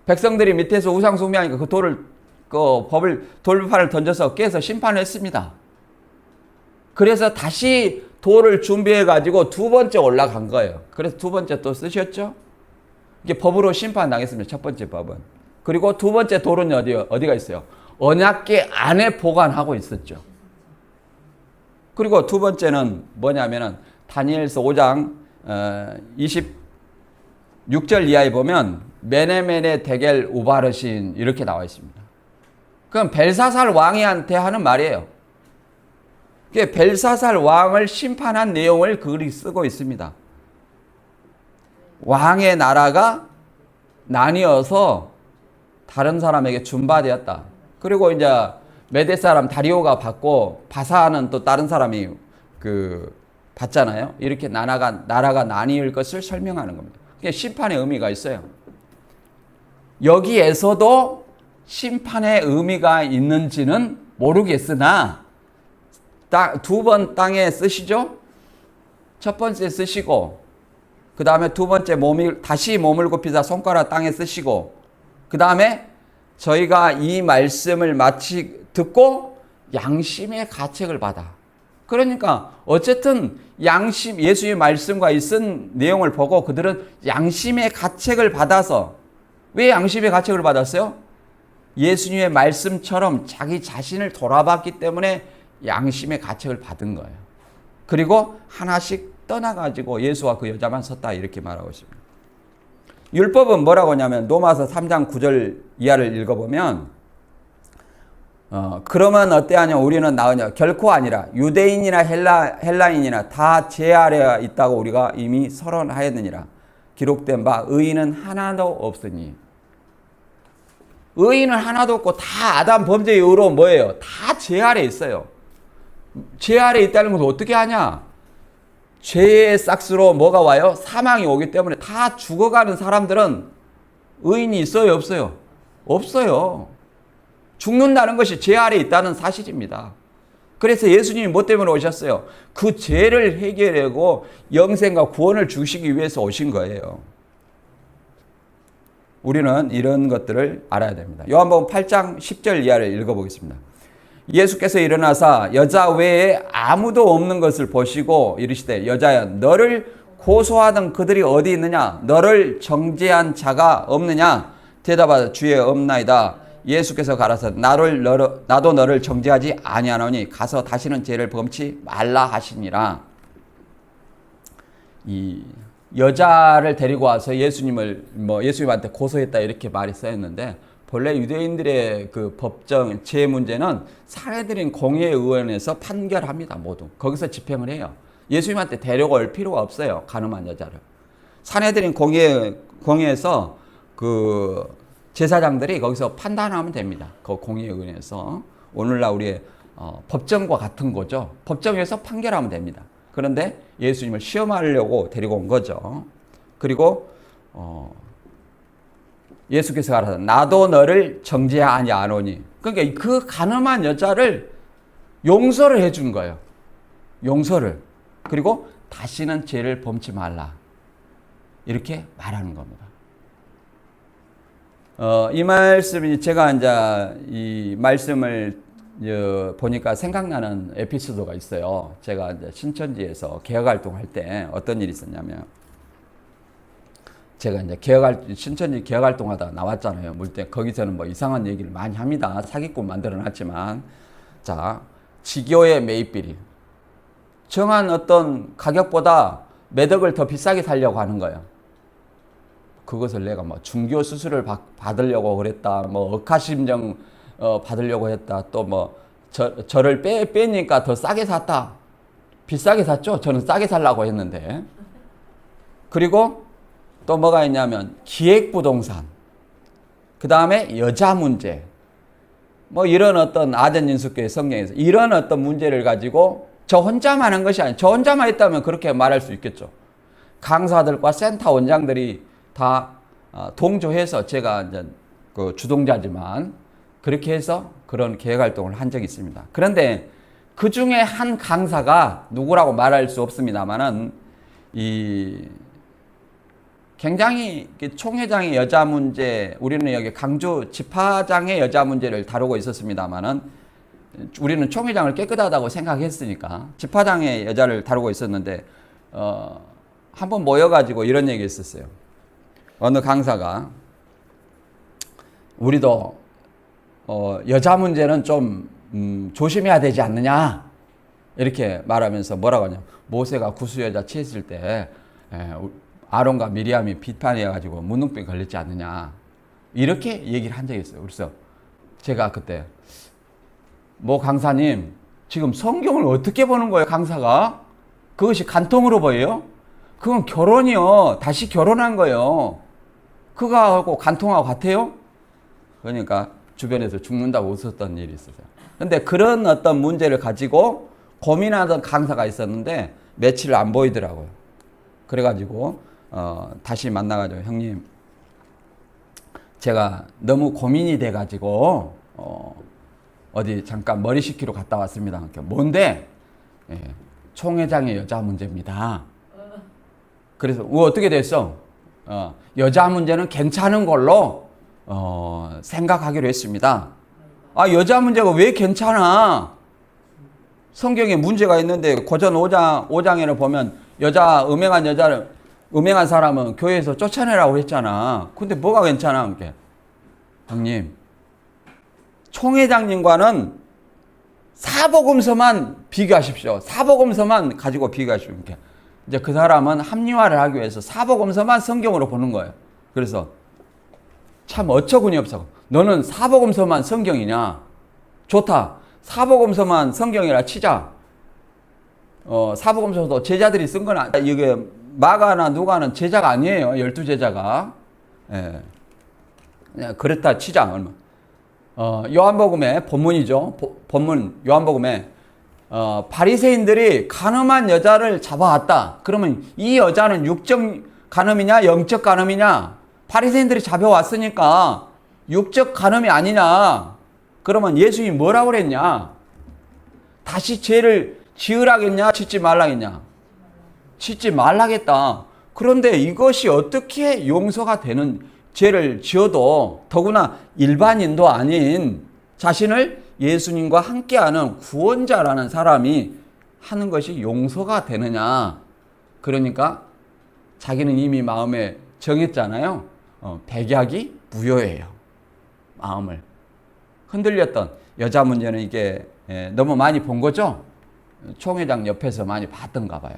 백성들이 밑에서 우상숭배하니까 그 돌판을 던져서 깨서 심판을 했습니다. 그래서 다시 돌을 준비해 가지고 2번째 올라간 거예요. 그래서 2번째 또 쓰셨죠? 이게 법으로 심판당했습니다. 첫 번째 법은. 그리고 2번째 돌은 어디가 있어요? 언약궤 안에 보관하고 있었죠. 그리고 2번째는 뭐냐면은 다니엘서 5장 26절 이하에 보면 메네메네 데겔 우바르신 이렇게 나와 있습니다. 그럼 벨사살 왕이한테 하는 말이에요. 그게 벨사살 왕을 심판한 내용을 글이 쓰고 있습니다. 왕의 나라가 나뉘어서 다른 사람에게 준바되었다. 그리고 이제 메대 사람 다리오가 받고 바사는 또 다른 사람이 받잖아요. 이렇게 나라가 나뉠 것을 설명하는 겁니다. 그게 심판의 의미가 있어요. 여기에서도 심판의 의미가 있는지는 모르겠으나 2번 땅에 쓰시죠? 첫 번째 쓰시고 그 다음에 2번째 다시 몸을 굽히자 손가락 땅에 쓰시고 그 다음에 저희가 이 말씀을 마치 듣고 양심의 가책을 받아. 그러니까 어쨌든 예수의 말씀과 있은 내용을 보고 그들은 양심의 가책을 받아서 왜 양심의 가책을 받았어요? 예수님의 말씀처럼 자기 자신을 돌아봤기 때문에 양심의 가책을 받은 거예요. 그리고 하나씩 떠나가지고 예수와 그 여자만 섰다 이렇게 말하고 있습니다. 율법은 뭐라고 하냐면 로마서 3장 9절 이하를 읽어보면 그러면 어때하냐 우리는 나으냐 결코 아니라 유대인이나 헬라인이나 다 죄 아래 있다고 우리가 이미 서론하였느니라 기록된 바 의인은 하나도 없으니 의인은 하나도 없고 다 아담 범죄의 의로 뭐예요? 다 죄 아래 있어요. 죄 아래 있다는 것을 어떻게 하냐? 죄의 싹스로 뭐가 와요? 사망이 오기 때문에 다 죽어가는 사람들은 의인이 있어요? 없어요? 없어요. 죽는다는 것이 죄 아래 있다는 사실입니다. 그래서 예수님이 뭐 때문에 오셨어요? 그 죄를 해결하고 영생과 구원을 주시기 위해서 오신 거예요. 우리는 이런 것들을 알아야 됩니다. 요한복음 8장 10절 이하를 읽어보겠습니다. 예수께서 일어나사 여자 외에 아무도 없는 것을 보시고 이르시되 여자야 너를 고소하던 그들이 어디 있느냐 너를 정죄한 자가 없느냐 대답하되 주의 없나이다. 예수께서 가라사 나도 너를 정죄하지 아니하노니 가서 다시는 죄를 범치 말라 하시니라. 이 여자를 데리고 와서 예수님한테 고소했다 이렇게 말이 써있는데 본래 유대인들의 그 법정 죄 문제는 산헤드린 공회의원에서 판결합니다. 모두 거기서 집행을 해요. 예수님한테 데려올 필요가 없어요. 가늠한 여자를 산헤드린 공회에서 그 제사장들이 거기서 판단하면 됩니다. 그 공회의원에서 오늘날 우리의 법정과 같은 거죠. 법정에서 판결하면 됩니다. 그런데 예수님을 시험하려고 데리고 온 거죠. 그리고 예수께서 가라사 나도 너를 정죄하지 않으니 그러니까 그 가늠한 여자를 용서를 해준 거예요. 용서를. 그리고 다시는 죄를 범치 말라 이렇게 말하는 겁니다. 이 말씀이 제가 이제 이 말씀을 보니까 생각나는 에피소드가 있어요. 제가 이제 신천지에서 개혁활동할 때 어떤 일이 있었냐면 제가 이제 신천지 개혁활동하다 나왔잖아요. 거기서는 뭐 이상한 얘기를 많이 합니다. 사기꾼 만들어놨지만 자 지교의 매입비리 정한 어떤 가격보다 매덕을 더 비싸게 살려고 하는 거예요. 그것을 내가 뭐 중교 수술을 받으려고 그랬다, 뭐 억하심정 받으려고 했다, 또 뭐 저를 빼니까 더 싸게 샀다. 비싸게 샀죠? 저는 싸게 살라고 했는데. 그리고 또 뭐가 있냐면 기획부동산, 그 다음에 여자 문제, 뭐 이런 어떤 아전인수교회 성경에서 이런 어떤 문제를 가지고 저 혼자만 한 것이 아니에요. 저 혼자만 했다면 그렇게 말할 수 있겠죠. 강사들과 센터 원장들이 다 동조해서, 제가 이제 그 주동자지만 그렇게 해서 그런 계획 활동을 한 적이 있습니다. 그런데 그 중에 한 강사가 누구라고 말할 수 없습니다만은 굉장히 총회장의 여자 문제, 우리는 여기 강주 집화장의 여자 문제를 다루고 있었습니다만은 우리는 총회장을 깨끗하다고 생각했으니까 집화장의 여자를 다루고 있었는데 한번 모여가지고 이런 얘기 했었어요. 어느 강사가 우리도 여자 문제는 좀 조심해야 되지 않느냐 이렇게 말하면서 뭐라고 하냐, 모세가 구수 여자 취했을 때 아론과 미리암이 비판해가지고 문둥병 걸렸지 않느냐 이렇게 얘기를 한 적이 있어요. 그래서 제가 그때 뭐 강사님 지금 성경을 어떻게 보는 거예요 강사가? 그것이 간통으로 보여요? 그건 결혼이요, 다시 결혼한 거예요. 그거하고 간통하고 같아요? 그러니까 주변에서 죽는다고 웃었던 일이 있었어요. 근데 그런 어떤 문제를 가지고 고민하던 강사가 있었는데 며칠 안 보이더라고요. 그래가지고 다시 만나가지고 형님 제가 너무 고민이 돼가지고 어디 잠깐 머리 식히러 갔다 왔습니다. 뭔데? 총회장의 여자 문제입니다. 그래서 어떻게 됐어? 여자 문제는 괜찮은 걸로 생각하기로 했습니다. 아, 여자 문제가 왜 괜찮아? 성경에 문제가 있는데 고전 5장에는 보면 음행한 사람은 교회에서 쫓아내라고 했잖아. 근데 뭐가 괜찮아? 그게 형님, 총회장님과는 사복음서만 비교하십시오. 사복음서만 가지고 비교하십시오. 이제 그 사람은 합리화를 하기 위해서 사복음서만 성경으로 보는 거예요. 그래서 참 어처구니 없어. 너는 사복음서만 성경이냐? 좋다. 사복음서만 성경이라 치자. 사복음서도 제자들이 쓴 건 이게 마가나 누가는 제자가 아니에요. 12제자가. 예. 그냥 그렇다 치자. 얼마. 요한복음의 본문이죠. 본문 요한복음에 바리새인들이 간음한 여자를 잡아왔다. 그러면 이 여자는 육적 간음이냐 영적 간음이냐? 바리새인들이 잡아왔으니까 육적 간음이 아니냐? 그러면 예수님이 뭐라고 그랬냐? 다시 죄를 지으라겠냐? 짓지 말라겠냐? 짓지 말라겠다. 그런데 이것이 어떻게 용서가 되는, 죄를 지어도 더구나 일반인도 아닌 자신을 예수님과 함께하는 구원자라는 사람이 하는 것이 용서가 되느냐? 그러니까 자기는 이미 마음에 정했잖아요. 백약이 무효예요. 마음을 흔들렸던 여자 문제는 이게 너무 많이 본 거죠. 총회장 옆에서 많이 봤던가 봐요.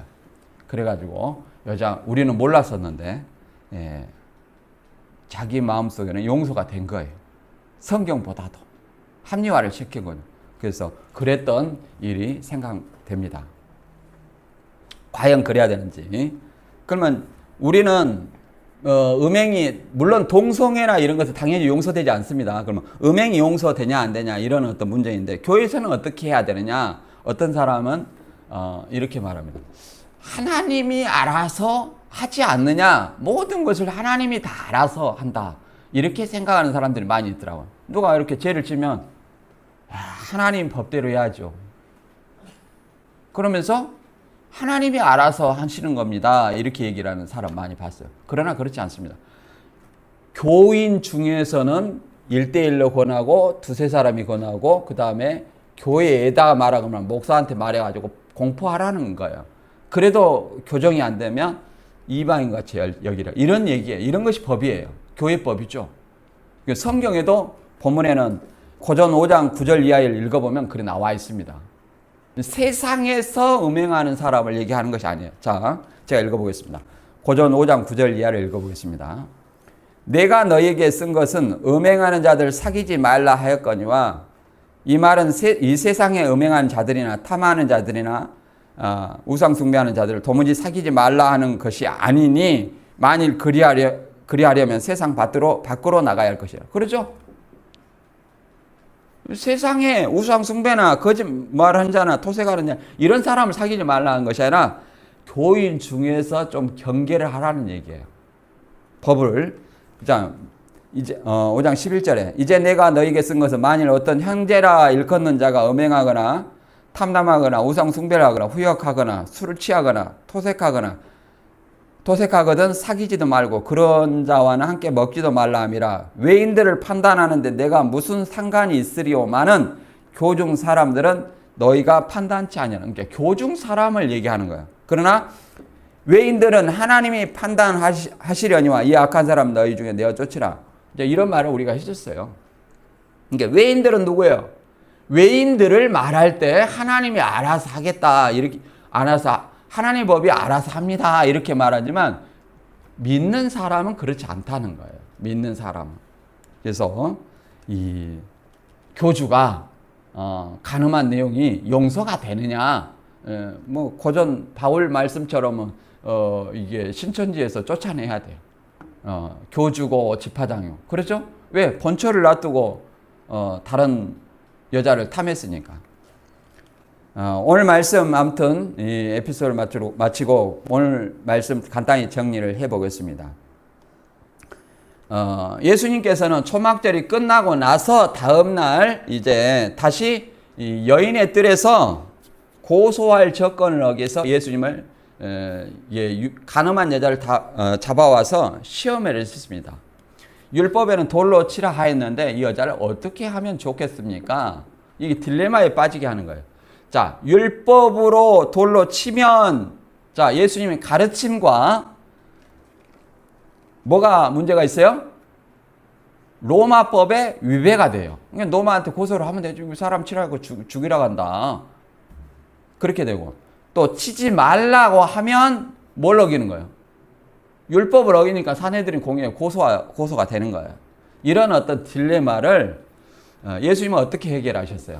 그래가지고 우리는 몰랐었는데 자기 마음속에는 용서가 된 거예요. 성경보다도 합리화를 시킨 거죠. 그래서 그랬던 일이 생각됩니다. 과연 그래야 되는지. 그러면 우리는 음행이, 물론 동성애나 이런 것은 당연히 용서되지 않습니다. 그러면 음행이 용서되냐 안 되냐 이런 어떤 문제인데 교회에서는 어떻게 해야 되느냐? 어떤 사람은 이렇게 말합니다. 하나님이 알아서 하지 않느냐? 모든 것을 하나님이 다 알아서 한다. 이렇게 생각하는 사람들이 많이 있더라고요. 누가 이렇게 죄를 지면 하나님 법대로 해야죠. 그러면서 하나님이 알아서 하시는 겁니다. 이렇게 얘기를 하는 사람 많이 봤어요. 그러나 그렇지 않습니다. 교인 중에서는 1대1로 권하고 두세 사람이 권하고 그 다음에 교회에다 말하면 목사한테 말해가지고 공포하라는 거예요. 그래도 교정이 안 되면 이방인같이 여기라. 이런 얘기예요. 이런 것이 법이에요. 교회법이죠. 성경에도 본문에는 고전 5장 9절 이하를 읽어보면 그래 나와 있습니다. 세상에서 음행하는 사람을 얘기하는 것이 아니에요. 자, 제가 읽어보겠습니다. 고전 5장 9절 이하를 읽어보겠습니다. 내가 너에게 쓴 것은 음행하는 자들 사귀지 말라 하였거니와 이 말은 이 세상에 음행하는 자들이나 탐하는 자들이나 우상 숭배하는 자들을 도무지 사귀지 말라 하는 것이 아니니 만일 그리하려면 세상 밖으로 나가야 할 것이라. 그렇죠? 세상에 우상 숭배나 거짓말하는 자나 토색하는 자 이런 사람을 사귀지 말라는 것이 아니라 교인 중에서 좀 경계를 하라는 얘기예요. 법을. 자, 이제 5장 11절에 이제 내가 너에게 쓴 것은 만일 어떤 형제라 일컫는 자가 음행하거나 탐담하거나 우상 숭배를 하거나 후역하거나 술을 취하거나 토색하거든 사귀지도 말고 그런 자와는 함께 먹지도 말라 함이라. 외인들을 판단하는데 내가 무슨 상관이 있으리오마는 교중 사람들은 너희가 판단치 아니하는. 그러니까 교중 사람을 얘기하는 거예요. 그러나 외인들은 하나님이 판단하시려니와 이 악한 사람 너희 중에 내어 쫓으라. 이제 이런 말을 우리가 해줬어요. 그러니까 외인들은 누구예요? 외인들을 말할 때 하나님이 알아서 하겠다 이렇게 알아서 하나님 법이 알아서 합니다 이렇게 말하지만 믿는 사람은 그렇지 않다는 거예요. 믿는 사람은. 그래서 이 교주가 간음한 내용이 용서가 되느냐? 뭐 고전 바울 말씀처럼 이게 신천지에서 쫓아내야 돼요. 교주고 집화장이고 그렇죠? 왜? 본처를 놔두고 다른 여자를 탐했으니까. 오늘 말씀 아무튼 이 에피소드를 마치고 오늘 말씀 간단히 정리를 해보겠습니다. 예수님께서는 초막절이 끝나고 나서 다음날 이제 다시 이 여인의 뜰에서 고소할 조건을 어겨서 예수님을 간음한 여자를 잡아와서 시험을 했습니다. 율법에는 돌로 치라 하였는데 이 여자를 어떻게 하면 좋겠습니까? 이게 딜레마에 빠지게 하는 거예요. 자, 율법으로 돌로 치면 자, 예수님의 가르침과 뭐가 문제가 있어요? 로마법에 위배가 돼요. 그러니까 로마한테 고소를 하면 되죠. 사람 치라고 죽이라고 한다. 그렇게 되고 또 치지 말라고 하면 뭘 어기는 거예요? 율법을 어기니까 사내들인 공의에 고소가 되는 거예요. 이런 어떤 딜레마를 예수님은 어떻게 해결하셨어요?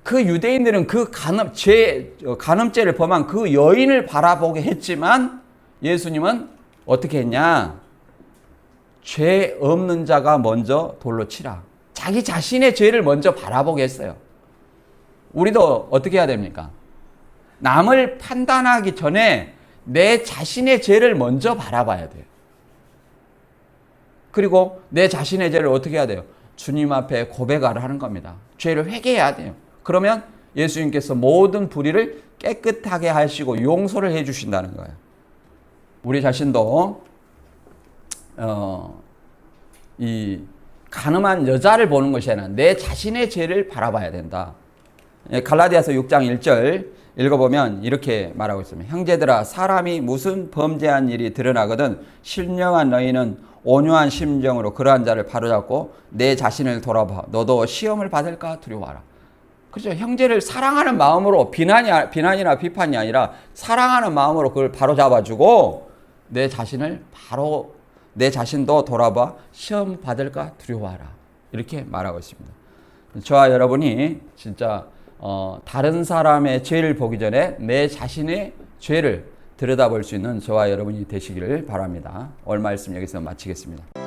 그 유대인들은 그 간음죄를 범한 그 여인을 바라보게 했지만 예수님은 어떻게 했냐? 죄 없는 자가 먼저 돌로 치라. 자기 자신의 죄를 먼저 바라보게 했어요. 우리도 어떻게 해야 됩니까? 남을 판단하기 전에 내 자신의 죄를 먼저 바라봐야 돼요. 그리고 내 자신의 죄를 어떻게 해야 돼요? 주님 앞에 고백을 하는 겁니다. 죄를 회개해야 돼요. 그러면 예수님께서 모든 불의를 깨끗하게 하시고 용서를 해 주신다는 거예요. 우리 자신도 이 간음한 여자를 보는 것이 아니라 내 자신의 죄를 바라봐야 된다. 갈라디아서 6장 1절 읽어보면 이렇게 말하고 있습니다. 형제들아 사람이 무슨 범죄한 일이 드러나거든 신령한 너희는 온유한 심정으로 그러한 자를 바로잡고 내 자신을 돌아봐. 너도 시험을 받을까 두려워하라. 그렇죠. 형제를 사랑하는 마음으로 비난이나 비판이 아니라 사랑하는 마음으로 그걸 바로잡아주고 내 자신도 돌아봐 시험 받을까 두려워하라. 이렇게 말하고 있습니다. 저와 여러분이 진짜 다른 사람의 죄를 보기 전에 내 자신의 죄를 들여다볼 수 있는 저와 여러분이 되시기를 바랍니다. 오늘 말씀 여기서 마치겠습니다.